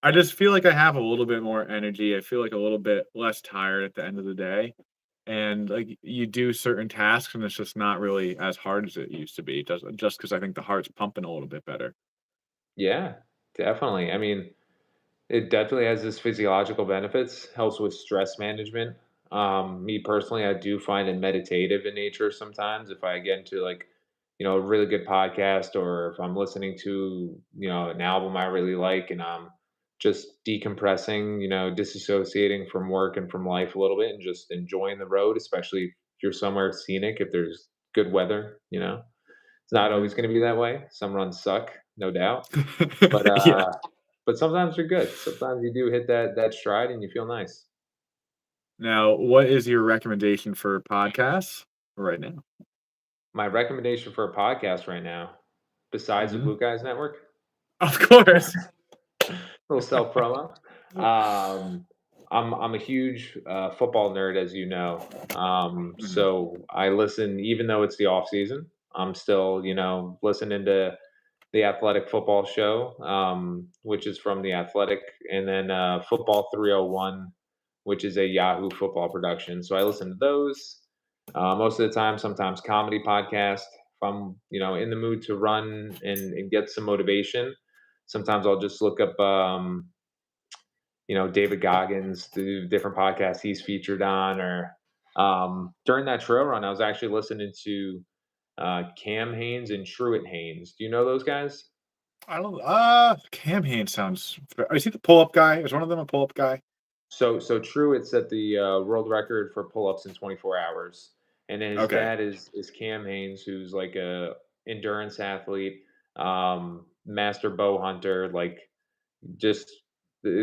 Speaker 2: I just feel like I have a little bit more energy. I feel like a little bit less tired at the end of the day. And like you do certain tasks and it's just not really as hard as it used to be. Just because I think the heart's pumping a little bit better.
Speaker 1: Yeah, definitely. I mean, it definitely has its physiological benefits, helps with stress management. Me personally, I do find it meditative in nature sometimes if I get into like, a really good podcast or if I'm listening to, an album I really like and I'm just decompressing, disassociating from work and from life a little bit and just enjoying the road, especially if you're somewhere scenic, if there's good weather. It's not
Speaker 2: Mhm.
Speaker 1: always going to be that way. Some runs suck, no doubt. But
Speaker 2: Yeah.
Speaker 1: but sometimes they're good. Sometimes you do hit that stride and you feel nice.
Speaker 2: Now, what is your recommendation for podcasts right now?
Speaker 1: My recommendation for a podcast right now, besides the
Speaker 2: Mhm.
Speaker 1: Blue Guys Network,
Speaker 2: Of course.
Speaker 1: little self promo. Um, I'm a huge football nerd, as you know.
Speaker 2: Mhm.
Speaker 1: So I listen, even though it's the off season. I'm still, listening to the Athletic Football Show, which is from the Athletic, and then Football 301, which is a Yahoo football production. So I listen to those most of the time. Sometimes comedy podcast. If I'm, in the mood to run and get some motivation, sometimes I'll just look up, David Goggins, the different podcasts he's featured on, or during that trail run, I was actually listening to Cam Hanes and Truett Haynes. Do you know those guys?
Speaker 2: I don't. Cam Hanes sounds. Is he the pull-up guy? Is one of them a pull-up guy?
Speaker 1: So Truett set the world record for pull-ups in 24 hours, and then his
Speaker 2: Okay.
Speaker 1: dad is Cam Hanes, who's like a endurance athlete, master bow hunter, like just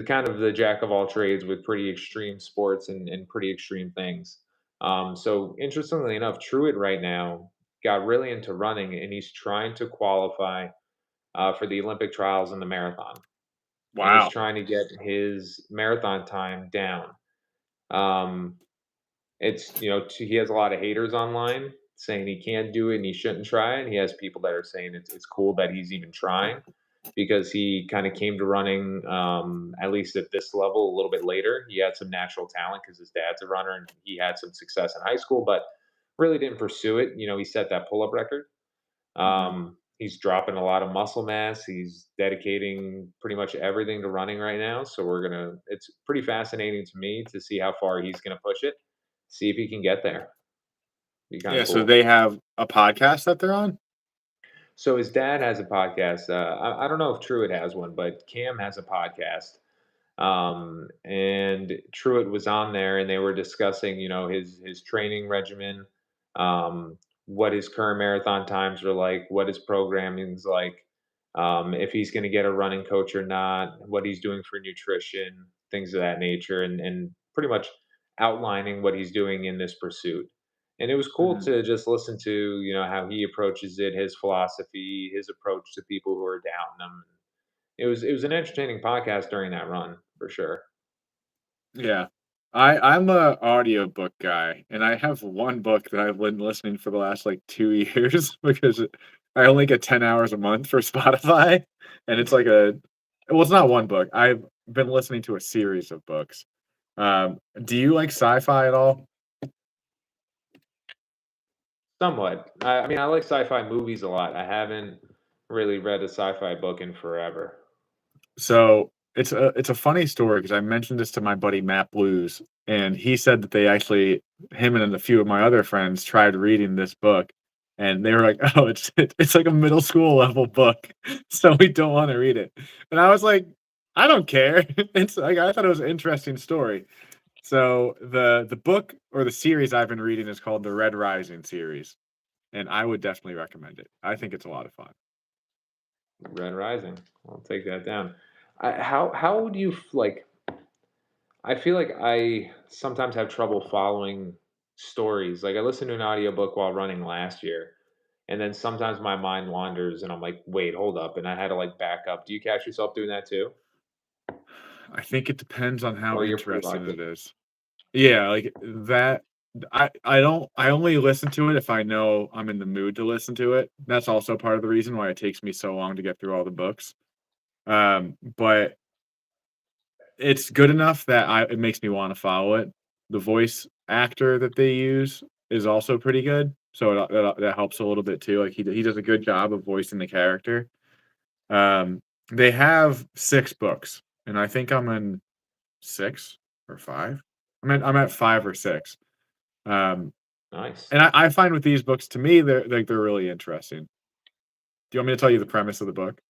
Speaker 1: kind of the jack of all trades with pretty extreme sports and pretty extreme things. So interestingly enough, Truett right now got really into running, and he's trying to qualify for the Olympic trials in the marathon, and he's
Speaker 2: Wow.
Speaker 1: trying to get his marathon time down. Um, it's he has a lot of haters online saying he can't do it and he shouldn't try, and he has people that are saying it's cool that he's even trying because he kind of came to running, at least at this level, a little bit later. He had some natural talent because his dad's a runner and he had some success in high school, but really didn't pursue it. He set that pull up record.
Speaker 2: Mhm.
Speaker 1: He's dropping a lot of muscle mass. He's dedicating pretty much everything to running right now. So it's pretty fascinating to me to see how far he's gonna push it, see if he can get there. Be kind
Speaker 2: Yeah.
Speaker 1: of
Speaker 2: So
Speaker 1: cool.
Speaker 2: they have a podcast that they're on.
Speaker 1: So his dad has a podcast. I don't know if Truett has one, but Cam has a podcast. And Truett was on there, and they were discussing, his training regimen, what his current marathon times are like, what his programming's like, if he's going to get a running coach or not, what he's doing for nutrition, things of that nature, and pretty much outlining what he's doing in this pursuit. And it was cool
Speaker 2: Mhm.
Speaker 1: to just listen to, how he approaches it, his philosophy, his approach to people who are doubting him. It was an entertaining podcast during that run for sure.
Speaker 2: Yeah. I'm a audiobook guy, and I have one book that I've been listening for the last, like, 2 years because I only get 10 hours a month for Spotify, and it's like a well, it's not one book. I've been listening to a series of books. Do you like sci-fi at all?
Speaker 1: Somewhat. I mean, I like sci-fi movies a lot. I haven't really read a sci-fi book in forever.
Speaker 2: So, it's a funny story because I mentioned this to my buddy Matt Blues, and he said that they actually him and a few of my other friends tried reading this book, and they were like, "Oh, it's like a middle school level book, so we don't wanna read it." And I was like, "I don't care." It's like, I thought it was an interesting story. So, the book or the series I've been reading is called the Red Rising series, and I would definitely recommend it. I think it's a lot of fun.
Speaker 1: Red Rising. I'll take that down. How would you like? I feel like I sometimes have trouble following stories. Like I listened to an audiobook while running last year, and then sometimes my mind wanders, and I'm like, wait, hold up, and I had to like back up. Do you catch yourself doing that too,
Speaker 2: I think it depends on how
Speaker 1: or you're pretty
Speaker 2: interesting
Speaker 1: locked in?
Speaker 2: it is. Yeah, like, that I only listen to it if I know I'm in the mood to listen to it. That's also part of the reason why it takes me so long to get through all the books. But it's good enough that I it makes me wanna follow it. The voice actor that they use is also pretty good, so that helps a little bit too, like, he does a good job of voicing the character. Um, they have 6 books, and I think I'm in 6 or 5? I'm at 5 or 6. Um,
Speaker 1: Nice.
Speaker 2: and I find with these books, to me, they're really interesting. Do you want me to tell you the premise of the book?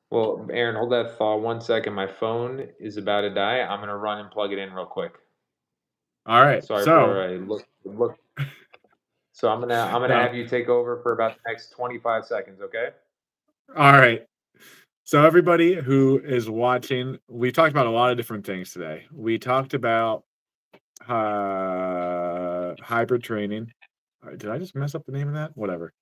Speaker 1: Well, Aaron, hold that thought 1 second. My phone is about to die. I'm gonna run and plug it in real quick.
Speaker 2: Alright,
Speaker 1: Sorry
Speaker 2: so
Speaker 1: for a look. So I'm gonna
Speaker 2: no,
Speaker 1: have you take over for about the next 25 seconds, okay?
Speaker 2: alright. So everybody who is watching, we talked about a lot of different things today. We talked about, hybrid training. Did I just mess up the name of that? Whatever.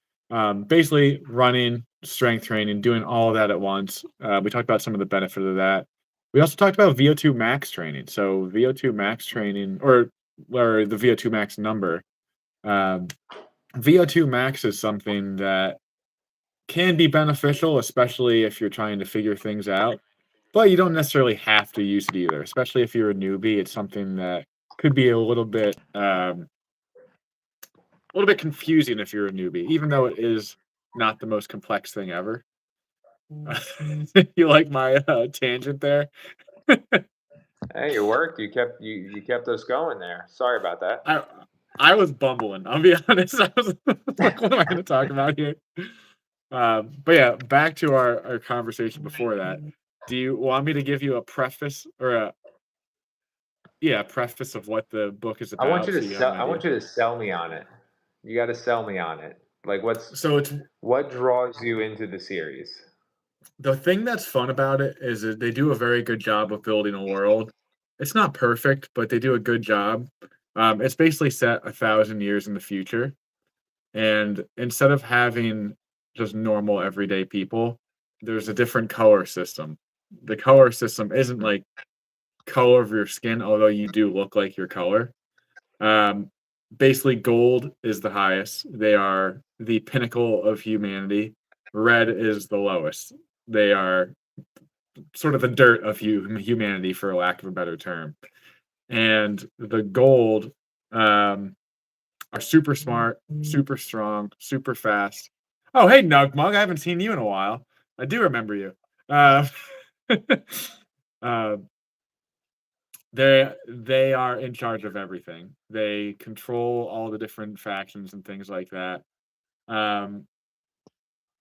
Speaker 2: Basically running, strength training, doing all of that at once. We talked about some of the benefit of that. We also talked about VO2 max training. So VO2 max training or the VO2 max number. Um, VO2 max is something that can be beneficial, especially if you're trying to figure things out, but you don't necessarily have to use it either, especially if you're a newbie. It's something that could be a little bit confusing if you're a newbie, even though it is not the most complex thing ever. You like my, tangent there?
Speaker 1: Hey, it worked. You kept us going there. Sorry about that.
Speaker 2: I I was bumbling. I'll be honest. I was like, what am I going to talk about here? But yeah, back to our conversation before that. Do you want me to give you a preface or a preface of what the book is about so you have an
Speaker 1: I
Speaker 2: idea?
Speaker 1: want you to sell me on it. You gotta sell me on it. Like,
Speaker 2: So it's
Speaker 1: what draws you into the series?
Speaker 2: the thing that's fun about it is that they do a very good job of building a world. It's not perfect, but they do a good job. It's basically set 1,000 years in the future, and instead of having just normal everyday people, there's a different color system. The color system isn't like color of your skin, although you do look like your color. Um, Basically, gold is the highest. They are the pinnacle of humanity. Red is the lowest. They are sort of the dirt of humanity, for lack of a better term. And the gold um, are super smart, super strong, super fast. Oh, hey, Nugmug, I haven't seen you in a while. I do remember you. Uh, uh, they are in charge of everything. They control all the different factions and things like that. Um,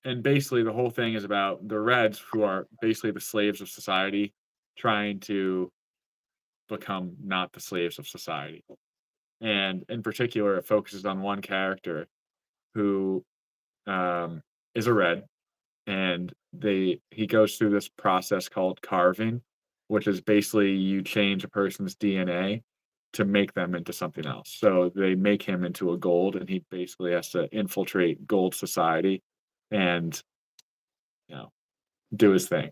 Speaker 2: and basically, the whole thing is about the Reds, who are basically the slaves of society, trying to become not the slaves of society. And in particular, it focuses on one character who um, is a Red, and he goes through this process called carving, which is basically you change a person's DNA to make them into something else. So they make him into a gold, and he basically has to infiltrate gold society and you know do his thing.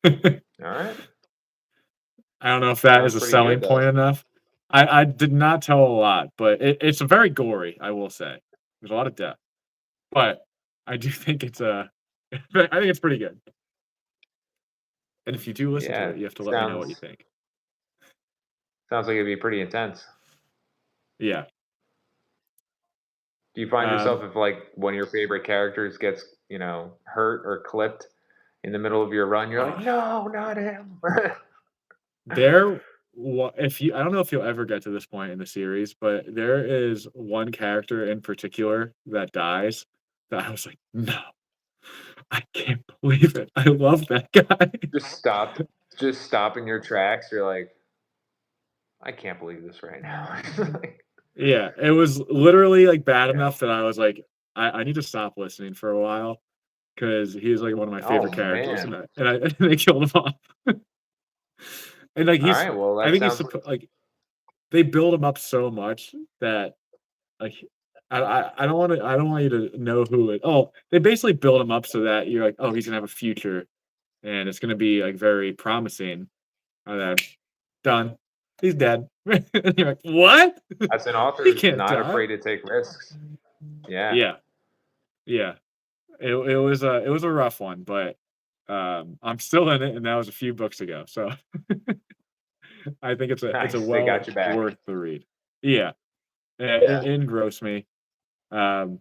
Speaker 2: I
Speaker 1: All right,
Speaker 2: don't know if that is
Speaker 1: sounds
Speaker 2: a
Speaker 1: pretty
Speaker 2: selling
Speaker 1: good though.
Speaker 2: point enough. I did not tell a lot, but it's a very gory, I will say. There's a lot of death, but I do think it's a I think it's pretty good. And if you do listen to
Speaker 1: Yeah,
Speaker 2: it, you have to let me know what you
Speaker 1: sounds
Speaker 2: think.
Speaker 1: sounds like it'd be pretty intense.
Speaker 2: Yeah.
Speaker 1: Do you find yourself
Speaker 2: Um,
Speaker 1: if like one of your favorite characters gets, hurt or clipped in the middle of your run, you're like,
Speaker 2: uh,
Speaker 1: no, not him.
Speaker 2: there if you I don't know if you'll ever get to this point in the series, but there is one character in particular that dies that I was like, "No, I can't believe it. I love that guy."
Speaker 1: just stopped, just stop in your tracks. You're like, I can't believe this right now. Like,
Speaker 2: Yeah, it was literally, like, bad
Speaker 1: yeah.
Speaker 2: enough that I was like, I need to stop listening for a while because he was, like, one of my
Speaker 1: Oh
Speaker 2: favorite characters,
Speaker 1: man.
Speaker 2: and they killed him off. And, like,
Speaker 1: All
Speaker 2: he's
Speaker 1: right. Well,
Speaker 2: I
Speaker 1: that
Speaker 2: think he's
Speaker 1: sounds
Speaker 2: suppo like, they build him up so much that, like, I don't want you to know who it they basically build him up so that you're like, "Oh, he's gonna have a future, and it's gonna be, like, very promising," and then done. He's dead. And you're like, "What?
Speaker 1: as an
Speaker 2: He
Speaker 1: author,
Speaker 2: can't
Speaker 1: not
Speaker 2: die."
Speaker 1: afraid to take risks. Yeah.
Speaker 2: Yeah, yeah. It was a rough one, but, I'm still in it, and that was a few books ago, so I think it's a
Speaker 1: Nice. They got
Speaker 2: well
Speaker 1: you back.
Speaker 2: worth the read. Yeah,
Speaker 1: Yeah.
Speaker 2: it engrossed me. Um,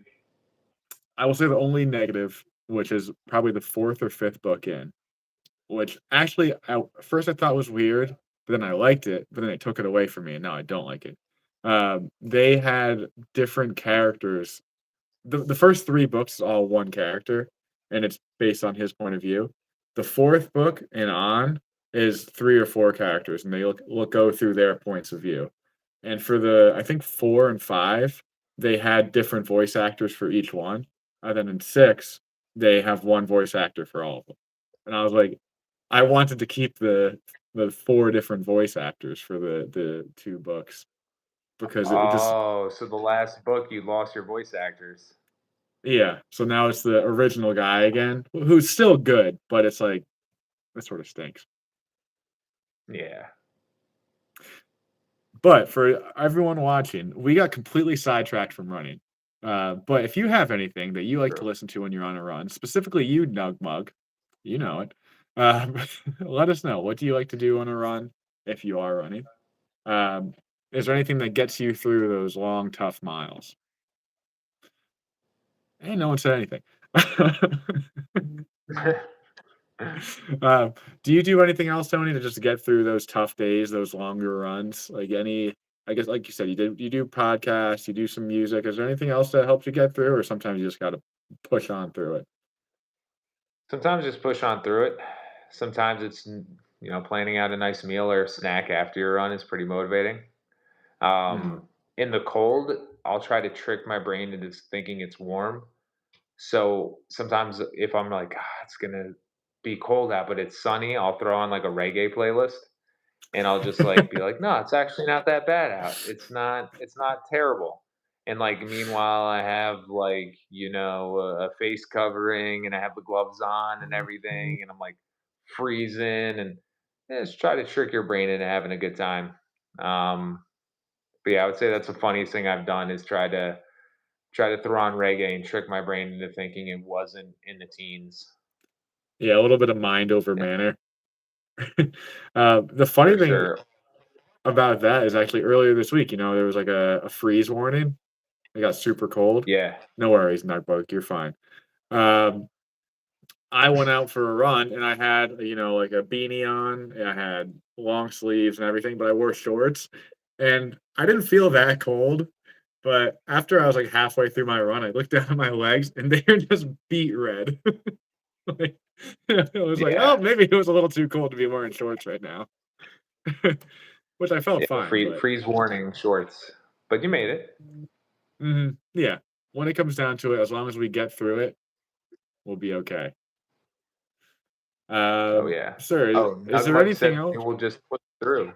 Speaker 2: I will say the only negative, which is probably the 4th or 5th book in, which actually first I thought was weird, but then I liked it, but then they took it away from me, and now I don't like it. They had different characters. The first 3 books is all one character, and it's based on his point of view. The 4th book and on is 3 or 4 characters, and they go through their points of view. And for I think 4 and 5, they had different voice actors for each one, and then in 6, they have 1 voice actor for all of them. And I was like, I wanted to keep the 4 different voice actors for the 2 books because it just
Speaker 1: Oh, so the last book you lost your voice actors.
Speaker 2: yeah, so now it's the original guy again, who's still good, but it's like, that sort of stinks.
Speaker 1: Yeah.
Speaker 2: But for everyone watching, we got completely sidetracked from running. But if you have anything that you like to
Speaker 1: True.
Speaker 2: listen to when you're on a run, specifically you, Nugmug, you know it, let us know. What do you like to do on a run if you are running? Um, is there anything that gets you through those long, tough miles? Hey, no one said anything. Do you do anything else, Tony, to just get through those tough days, those longer runs? Like any? I guess, like you said, you do podcasts, you do some music. Is there anything else that helps you get through, or sometimes you just gotta push on through it?
Speaker 1: Sometimes just push on through it. Sometimes it's planning out a nice meal or snack after your run is pretty motivating.
Speaker 2: Mhm.
Speaker 1: In the cold, I'll try to trick my brain into thinking it's warm. So sometimes if I'm like, it's gonna be cold out, but it's sunny, I'll throw on like a reggae playlist and I'll just like be like, no, it's actually not that bad out. It's not terrible. And like meanwhile, I have like a face covering and I have the gloves on and everything, and I'm like freezing and just try to trick your brain into having a good time. Um, but yeah, I would say that's the funniest thing I've done is try to throw on reggae and trick my brain into thinking it wasn't in the teens.
Speaker 2: Yeah, a little bit of mind over
Speaker 1: Yeah,
Speaker 2: manner. The funny
Speaker 1: for
Speaker 2: thing
Speaker 1: sure.
Speaker 2: about that is actually earlier this week, there was like a freeze warning. It got super cold.
Speaker 1: Yeah.
Speaker 2: No worries, Nightbug, you're fine. Um, I went out for a run and I had, like a beanie on, and I had long sleeves and everything, but I wore shorts and I didn't feel that cold. But after I was like halfway through my run, I looked down at my legs and they were just beet red. Like, I was like, oh,
Speaker 1: Yeah.
Speaker 2: maybe it was a little too cold to be wearing shorts right now, which I felt
Speaker 1: Yeah.
Speaker 2: fine. But
Speaker 1: Freeze warning shorts. But you made it.
Speaker 2: yeah, when it comes down to it, as long as we get through it, we'll be okay.
Speaker 1: Oh yeah.
Speaker 2: Sir,
Speaker 1: Oh,
Speaker 2: is there
Speaker 1: Nugmug
Speaker 2: anything
Speaker 1: said
Speaker 2: else?
Speaker 1: we will just push through.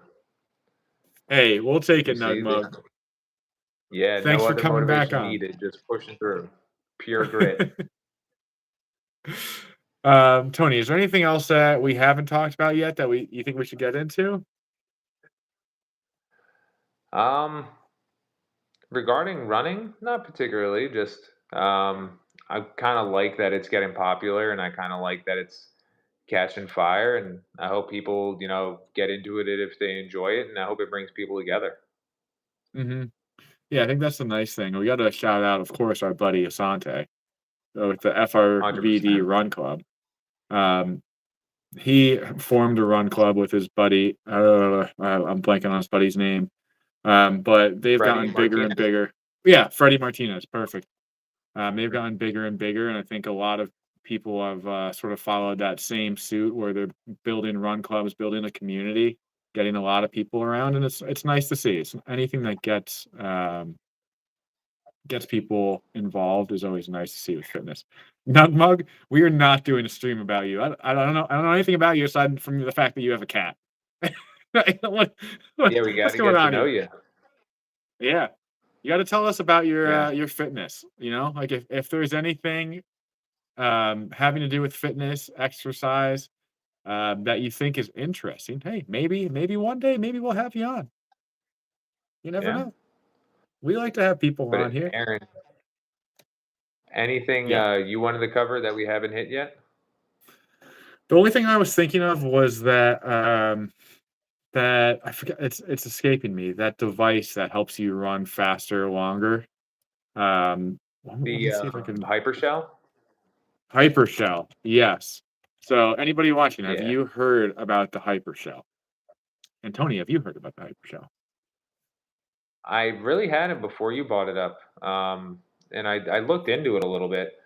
Speaker 2: Hey, we'll take
Speaker 1: You
Speaker 2: it,
Speaker 1: see,
Speaker 2: Nugmug.
Speaker 1: yeah,
Speaker 2: Thanks
Speaker 1: no
Speaker 2: for
Speaker 1: other
Speaker 2: coming back
Speaker 1: motivation
Speaker 2: on.
Speaker 1: needed, just pushing through. Pure grit.
Speaker 2: Tony, is there anything else that we haven't talked about yet that you think we should get into?
Speaker 1: Um, Regarding running, not particularly, just I kind of like that it's getting popular and I kind of like that it's catching fire, and I hope people, get into it if they enjoy it, and I hope it brings people together.
Speaker 2: Hmm. Yeah, I think that's the nice thing. We got to shout out, of course, our buddy Asante with the FRVD
Speaker 1: 100%.
Speaker 2: Run Club. Um, he formed a run club with his buddy. I'm blanking on his buddy's name. But they've
Speaker 1: Freddie
Speaker 2: gotten bigger and
Speaker 1: Martinez.
Speaker 2: bigger. Yeah, Freddie Martinez, perfect. They've gotten bigger and bigger, and I think a lot of people have sort of followed that same suit where they're building run clubs, building a community, getting a lot of people around, and it's nice to see. It's anything that gets people involved is always nice to see with fitness. Nugmug, we are not doing a stream about you. I don't know anything about you aside from the fact that you have a cat. what,
Speaker 1: Yeah, we got
Speaker 2: what's
Speaker 1: to
Speaker 2: going
Speaker 1: get to
Speaker 2: on
Speaker 1: know
Speaker 2: here?
Speaker 1: you.
Speaker 2: Yeah. You gotta tell us about
Speaker 1: Yeah.
Speaker 2: your fitness, Like, if there's anything, having to do with fitness, exercise, that you think is interesting, hey, maybe one day, maybe we'll have you on. You never
Speaker 1: Yeah.
Speaker 2: know. We like to have people
Speaker 1: But
Speaker 2: on here.
Speaker 1: Aaron, anything
Speaker 2: Yeah.
Speaker 1: you wanted to cover that we haven't hit yet?
Speaker 2: The only thing I was thinking of was that I forgot it's escaping me, that device that helps you run faster, longer. Let
Speaker 1: The
Speaker 2: me see if I can
Speaker 1: Hypershell?
Speaker 2: Hypershell, yes. So, anybody watching, have
Speaker 1: Yeah.
Speaker 2: you heard about the Hypershell? And Tony, have you heard about the Hypershell?
Speaker 1: I really hadn't before you brought it up. And I looked into it a little bit.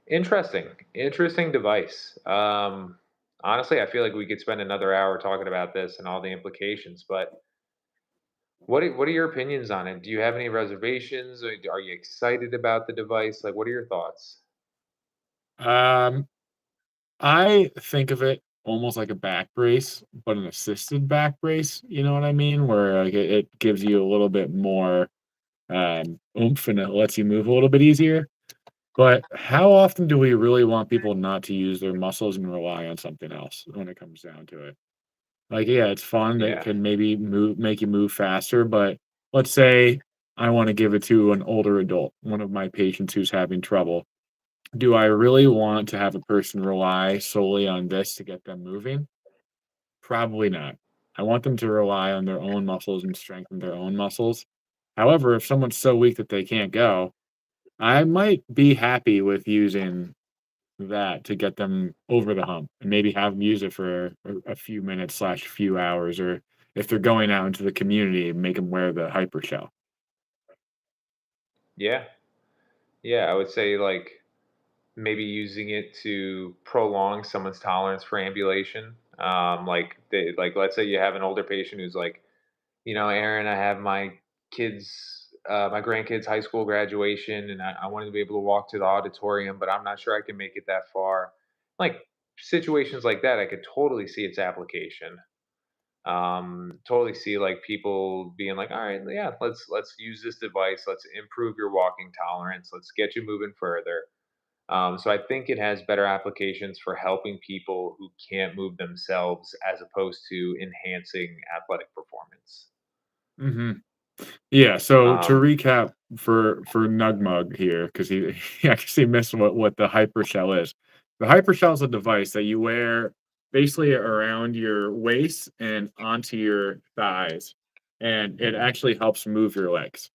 Speaker 1: Interesting device. Honestly, I feel like we could spend another hour talking about this and all the implications. But what are your opinions on it? Do you have any reservations? Or are you excited about the device? Like, what are your thoughts?
Speaker 2: Um, I think of it almost like a back brace, but an assisted back brace, you know what I mean? Where, like, it gives you a little bit more, oomph, and it lets you move a little bit easier. But how often do we really want people not to use their muscles and rely on something else when it comes down to it? Like, yeah, it's fun. It
Speaker 1: Yeah,
Speaker 2: can maybe make you move faster, but let's say I want to give it to an older adult, one of my patients who's having trouble. Do I really want to have a person rely solely on this to get them moving? Probably not. I want them to rely on their own muscles and strengthen their own muscles. However, if someone's so weak that they can't go, I might be happy with using that to get them over the hump and maybe have them use it for a few minutes slash few hours, or if they're going out into the community, make them wear the hypershell.
Speaker 1: Yeah. Yeah, I would say, like, maybe using it to prolong someone's tolerance for ambulation. Like, let's say you have an older patient who's like, Aaron, I have my grandkids' high school graduation, and I wanted to be able to walk to the auditorium, but I'm not sure I can make it that far. Like situations like that, I could totally see its application. Totally see like people being like, all right, yeah, let's use this device. Let's improve your walking tolerance. Let's get you moving further. So I think it has better applications for helping people who can't move themselves as opposed to enhancing athletic performance.
Speaker 2: Hmm. Yeah. So to
Speaker 1: Um,
Speaker 2: recap for Nugmug here, because he he actually missed what the hypershell is. The hypershell is a device that you wear basically around your waist and onto your thighs, and it actually helps move your legs.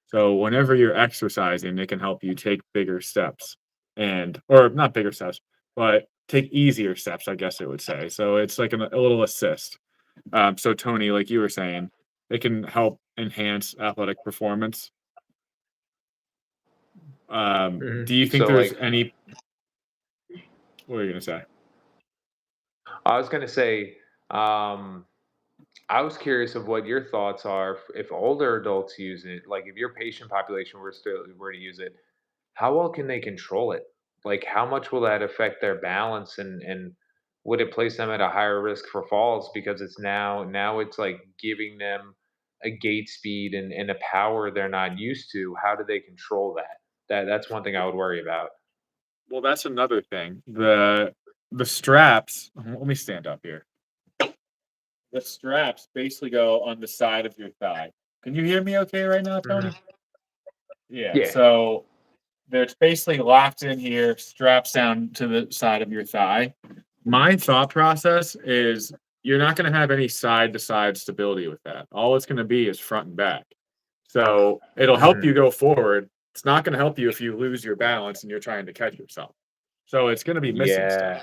Speaker 2: So whenever you're exercising, it can help you take bigger steps or not bigger steps, but take easier steps, I guess it would say. So it's like a little assist. So Tony, like you were saying, it can help enhance athletic performance. Do you think
Speaker 1: so
Speaker 2: there's
Speaker 1: like
Speaker 2: any? What are you gonna say?
Speaker 1: I was gonna say, um, I was curious of what your thoughts are if older adults use it, like if your patient population were to use it, how well can they control it? Like how much will that affect their balance and would it place them at a higher risk for falls because it's now it's like giving them a gait speed and a power they're not used to. How do they control that? That's one thing I would worry about.
Speaker 2: Well, that's another thing. The straps. Let me stand up here. The straps basically go on the side of your thigh. Can you hear me okay right now,
Speaker 1: Mhm.
Speaker 2: Tony? Yeah.
Speaker 1: Yeah.
Speaker 2: So there's basically locked in here, straps down to the side of your thigh. My thought process is you're not going to have any side to side stability with that. All it's going to be is front and back. So it'll help
Speaker 1: Mhm.
Speaker 2: you go forward. It's not going to help you if you lose your balance and you're trying to catch yourself. So it's going to be missing stuff.
Speaker 1: Yeah.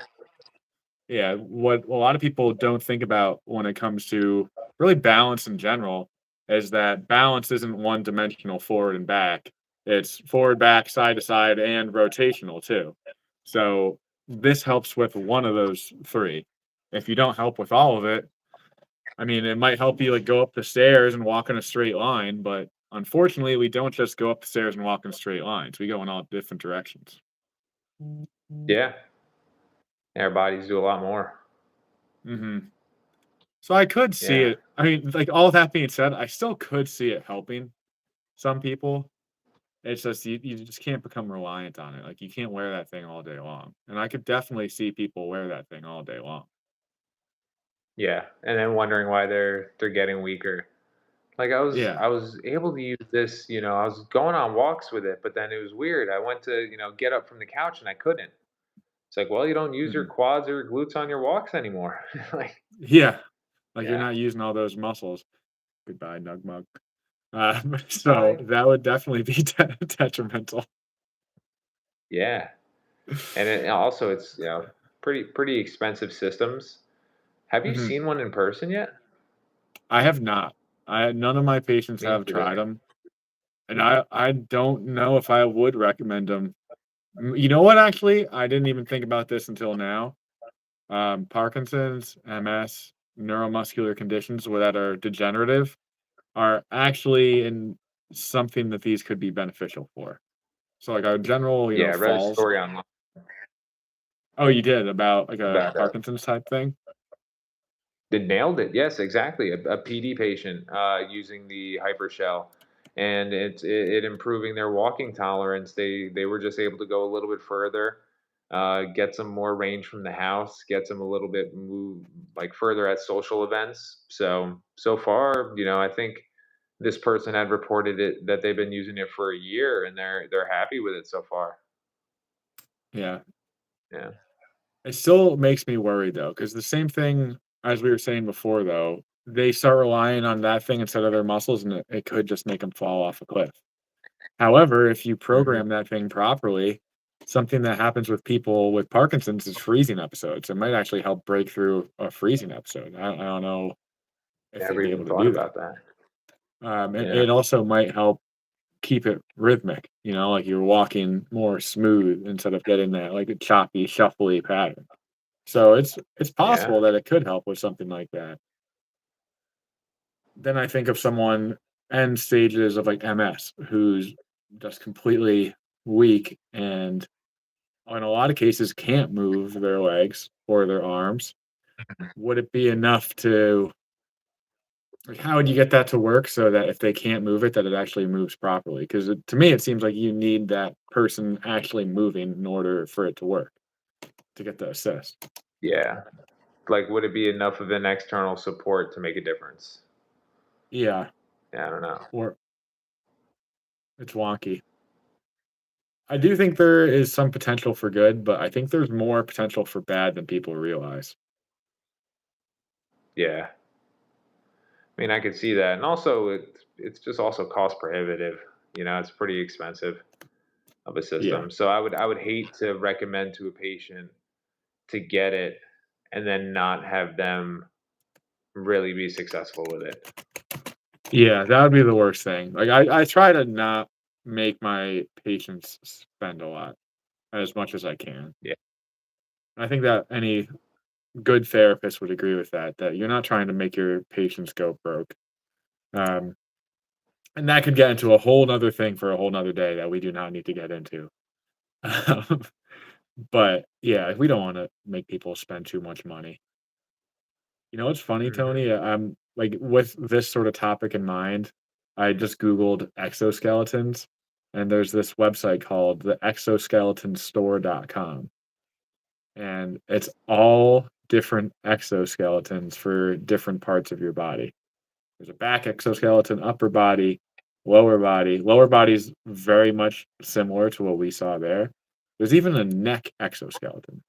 Speaker 2: Yeah. What a lot of people don't think about when it comes to really balance in general is that balance isn't one dimensional forward and back. It's forward, back, side to side, and rotational too. So this helps with one of those three. If you don't help with all of it, I mean, it might help you like go up the stairs and walk in a straight line, but unfortunately, we don't just go up the stairs and walk in straight lines. We go in all different directions.
Speaker 1: Yeah. Our bodies do a lot more.
Speaker 2: Hmm. So I could see
Speaker 1: Yeah.
Speaker 2: it. I mean, like all that being said, I still could see it helping some people. It's just you just can't become reliant on it. Like you can't wear that thing all day long. And I could definitely see people wear that thing all day long.
Speaker 1: Yeah. And then wondering why they're getting weaker. Like
Speaker 2: Yeah.
Speaker 1: I was able to use this, I was going on walks with it, but then it was weird. I went to, get up from the couch and I couldn't. It's like, well, you don't use your
Speaker 2: Mhm.
Speaker 1: quads or glutes on your walks anymore. Like,
Speaker 2: Yeah. Like you're
Speaker 1: yeah.
Speaker 2: not using all those muscles. Goodbye, Nugmug. So
Speaker 1: Bye.
Speaker 2: that would definitely be detrimental.
Speaker 1: Yeah. And also it's, pretty expensive systems. Have you
Speaker 2: Mhm.
Speaker 1: seen one in person yet?
Speaker 2: I have not. I None of my patients
Speaker 1: Me
Speaker 2: have tried
Speaker 1: neither.
Speaker 2: them, and I don't know if I would recommend them. You know what? Actually, I didn't even think about this until now. Parkinson's, MS, neuromuscular conditions that are degenerative are actually in something that these could be beneficial for. So, like our general,
Speaker 1: Yeah, I read a
Speaker 2: falls.
Speaker 1: story online
Speaker 2: Oh, you did about like a
Speaker 1: about
Speaker 2: Parkinson's type thing?
Speaker 1: they nailed it. Yes, exactly. A PD patient using the hypershell, and it improving their walking tolerance. They were just able to go a little bit further, get some more range from the house, get some a little bit move like further at social events. So far, I think this person had reported it that they've been using it for a year, and they're happy with it so far.
Speaker 2: Yeah.
Speaker 1: Yeah.
Speaker 2: It still makes me worried though, because the same thing as we were saying before, though, they start relying on that thing instead of their muscles, and it could just make them fall off a cliff. However, if you
Speaker 1: Mhm.
Speaker 2: program that thing properly, something that happens with people with Parkinson's is freezing episodes. It might actually help break through a freezing episode. I don't know. if they'd
Speaker 1: Never
Speaker 2: be
Speaker 1: even
Speaker 2: able to
Speaker 1: thought
Speaker 2: do that.
Speaker 1: about that.
Speaker 2: And
Speaker 1: Yeah.
Speaker 2: it also might help keep it rhythmic, like you're walking more smooth instead of getting that like a choppy, shuffly pattern. So it's
Speaker 1: Yeah.
Speaker 2: possible that it could help with something like that. Then I think of someone end stages of like MS who's just completely weak and in a lot of cases can't move their legs or their arms. Would it be enough to like how would you get that to work so that if they can't move it that it actually moves properly? Because to me it seems like you need that person actually moving in order for it to work to get the assist.
Speaker 1: Yeah. Like, would it be enough of an external support to make a difference?
Speaker 2: Yeah,
Speaker 1: Yeah, I don't know.
Speaker 2: or it's wonky. I do think there is some potential for good, but I think there's more potential for bad than people realize.
Speaker 1: Yeah. I mean, I could see that, and also it's just also cost prohibitive. It's pretty expensive of a
Speaker 2: Yeah.
Speaker 1: system. So I would hate to recommend to a patient to get it and then not have them really be successful with it.
Speaker 2: Yeah, that would be the worst thing. Like I try to not make my patients spend a lot as much as I can.
Speaker 1: Yeah.
Speaker 2: I think that any good therapist would agree with that, that you're not trying to make your patients go broke. Um, and that could get into a whole nother thing for a whole nother day that we do not need to get into. Um, but yeah, we don't want to make people spend too much money. You know what's funny,
Speaker 1: Mhm.
Speaker 2: Tony? I'm like with this sort of topic in mind, I just Googled exoskeletons and there's this website called the exosskeletonstore.com. And it's all different exoskeletons for different parts of your body. There's a back exoskeleton, upper body, lower body. Lower body's very much similar to what we saw there. There's even a neck exoskeleton.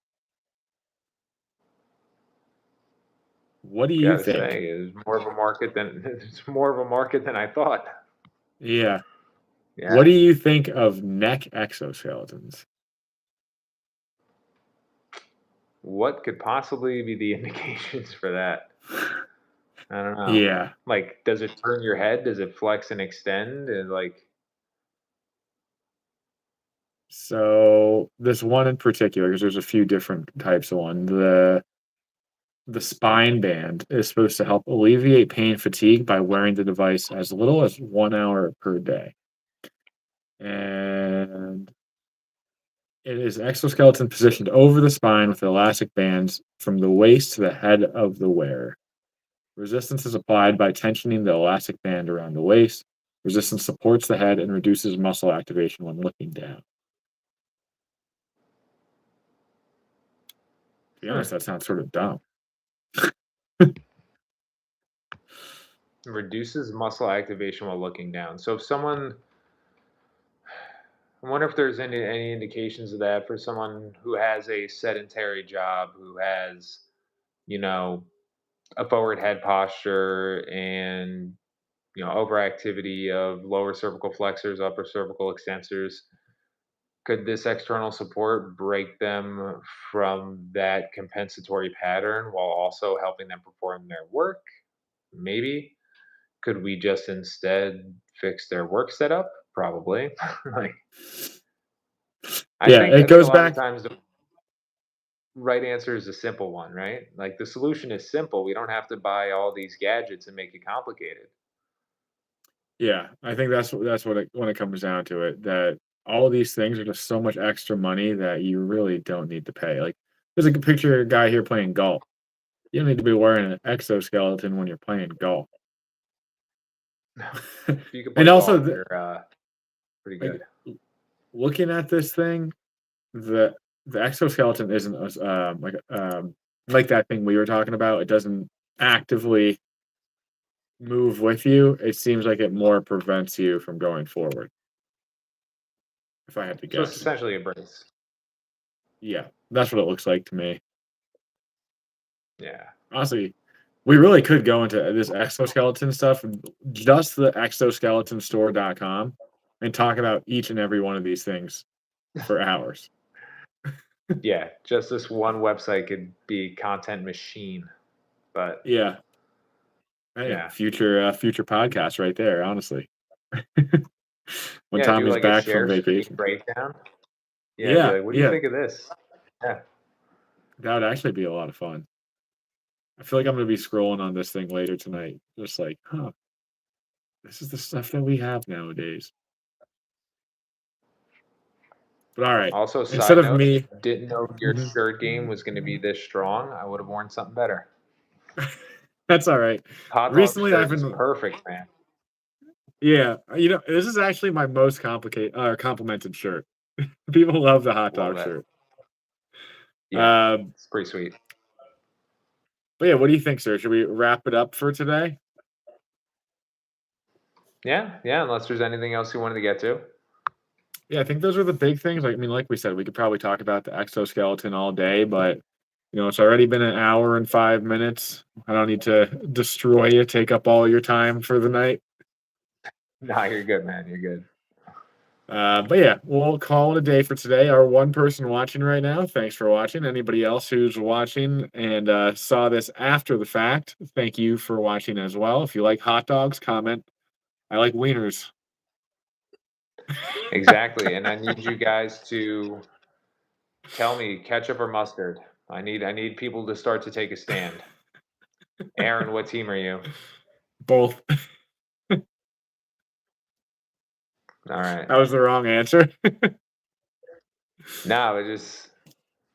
Speaker 2: What do you
Speaker 1: Gotta
Speaker 2: think?
Speaker 1: say, it's more of a market than it's more of a market than I thought.
Speaker 2: Yeah. What
Speaker 1: Yeah.
Speaker 2: do you think of neck exoskeletons?
Speaker 1: What could possibly be the indications for that? I don't know.
Speaker 2: Yeah.
Speaker 1: Like, does it turn your head? Does it flex and extend? And like,
Speaker 2: So this one in particular, because there's a few different types of one. The spine band is supposed to help alleviate pain and fatigue by wearing the device as little as 1 hour per day. And it is an exoskeleton positioned over the spine with elastic bands from the waist to the head of the wearer. Resistance is applied by tensioning the elastic band around the waist. Resistance supports the head and reduces muscle activation when looking down. To be honest,
Speaker 1: hmm,
Speaker 2: that sounds sort of dumb.
Speaker 1: reduces muscle activation while looking down. So if someone, I wonder if there's any indications of that for someone who has a sedentary job, who has, you know, a forward head posture and overactivity of lower cervical flexors, upper cervical extensors. Could this external support break them from that compensatory pattern while also helping them perform their work? Maybe. Could we just instead fix their work setup? Probably. Like, I
Speaker 2: Yeah,
Speaker 1: think
Speaker 2: it
Speaker 1: I think a
Speaker 2: goes
Speaker 1: lot of
Speaker 2: back.
Speaker 1: times the right answer is a simple one, right? Like, the solution is simple. We don't have to buy all these gadgets and make it complicated.
Speaker 2: Yeah, I think that's what it when it comes down to it, that all of these things are just so much extra money that you really don't need to pay. Like, there's a picture of a guy here playing golf. You don't need to be wearing an exoskeleton when you're playing golf.
Speaker 1: If you can
Speaker 2: And
Speaker 1: play
Speaker 2: also,
Speaker 1: golf, you're pretty
Speaker 2: like
Speaker 1: good.
Speaker 2: looking at this thing, the the exoskeleton isn't as like that thing we were talking about. It doesn't actively move with you. It seems like it more prevents you from going forward. If I had to
Speaker 1: So it's
Speaker 2: guess,
Speaker 1: essentially a brace.
Speaker 2: yeah, that's what it looks like to me.
Speaker 1: Yeah.
Speaker 2: Honestly, we really could go into this exoskeleton stuff, just the exosskeletonstore.com, and talk about each and every one of these things for hours.
Speaker 1: Yeah, just this one website could be content machine, but
Speaker 2: Yeah. Hey,
Speaker 1: Yeah.
Speaker 2: future podcast right there, honestly. When
Speaker 1: Yeah, do
Speaker 2: Tommy's
Speaker 1: like a
Speaker 2: back from
Speaker 1: share screen
Speaker 2: vacation.
Speaker 1: breakdown. Yeah, be
Speaker 2: Yeah,
Speaker 1: like, "What do you
Speaker 2: yeah,
Speaker 1: think of this?" Yeah.
Speaker 2: that would actually be a lot of fun. I feel like I'm gonna be scrolling on this thing later tonight, just like, "Huh, this is the stuff that we have nowadays." But alright,
Speaker 1: Also,
Speaker 2: instead
Speaker 1: side
Speaker 2: of
Speaker 1: note,
Speaker 2: me
Speaker 1: didn't know your
Speaker 2: Mhm.
Speaker 1: shirt game was gonna be this strong. I would've worn something better.
Speaker 2: That's alright.
Speaker 1: Hot dog
Speaker 2: Recently, I've
Speaker 1: shirt is
Speaker 2: been
Speaker 1: perfect, man.
Speaker 2: Yeah, this is actually my most complicated complimented shirt. People love the hot
Speaker 1: Love
Speaker 2: dog
Speaker 1: it.
Speaker 2: shirt.
Speaker 1: Yeah,
Speaker 2: Um,
Speaker 1: it's pretty sweet.
Speaker 2: but yeah, what do you think, sir? Should we wrap it up for today?
Speaker 1: Yeah, yeah, unless there's anything else you wanted to get to.
Speaker 2: Yeah, I think those are the big things. Like, I mean, like we said, we could probably talk about the exoskeleton all day, but it's already been an hour and 5 minutes. I don't need to destroy you, take up all your time for the night.
Speaker 1: Nah, you're good, man, you're good.
Speaker 2: But yeah, we'll call it a day for today. Our one person watching right now, thanks for watching. Anybody else who's watching and saw this after the fact, thank you for watching as well. If you like hot dogs, comment. I like wieners.
Speaker 1: Exactly, and I need you guys to tell me ketchup or mustard. I need people to start to take a stand. Aaron, what team are you?
Speaker 2: Both.
Speaker 1: Alright.
Speaker 2: That was the wrong answer.
Speaker 1: No, it just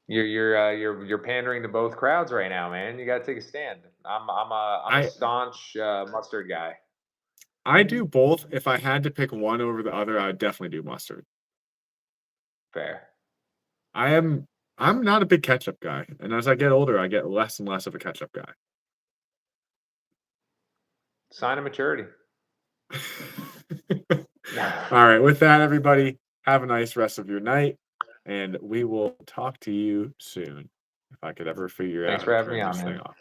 Speaker 1: you're pandering to both crowds right now, man. You gotta take a stand. I'm a
Speaker 2: I
Speaker 1: staunch, mustard guy.
Speaker 2: I do both. If I had to pick one over the other, I'd definitely do mustard.
Speaker 1: Fair.
Speaker 2: I am I'm not a big ketchup guy, and as I get older, I get less and less of a ketchup guy.
Speaker 1: Sign of maturity.
Speaker 2: All right, with that, everybody, have a nice rest of your night, and we will talk to you soon. If I could ever figure out
Speaker 1: Thanks
Speaker 2: how
Speaker 1: for
Speaker 2: to
Speaker 1: having me
Speaker 2: turn
Speaker 1: on,
Speaker 2: this thing
Speaker 1: man.
Speaker 2: off.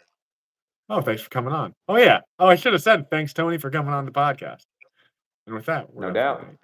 Speaker 2: Oh, thanks for coming on. Oh, yeah. Oh, I should have said thanks, Tony, for coming on the podcast. And with that, we're
Speaker 1: No
Speaker 2: done for the
Speaker 1: doubt.
Speaker 2: night.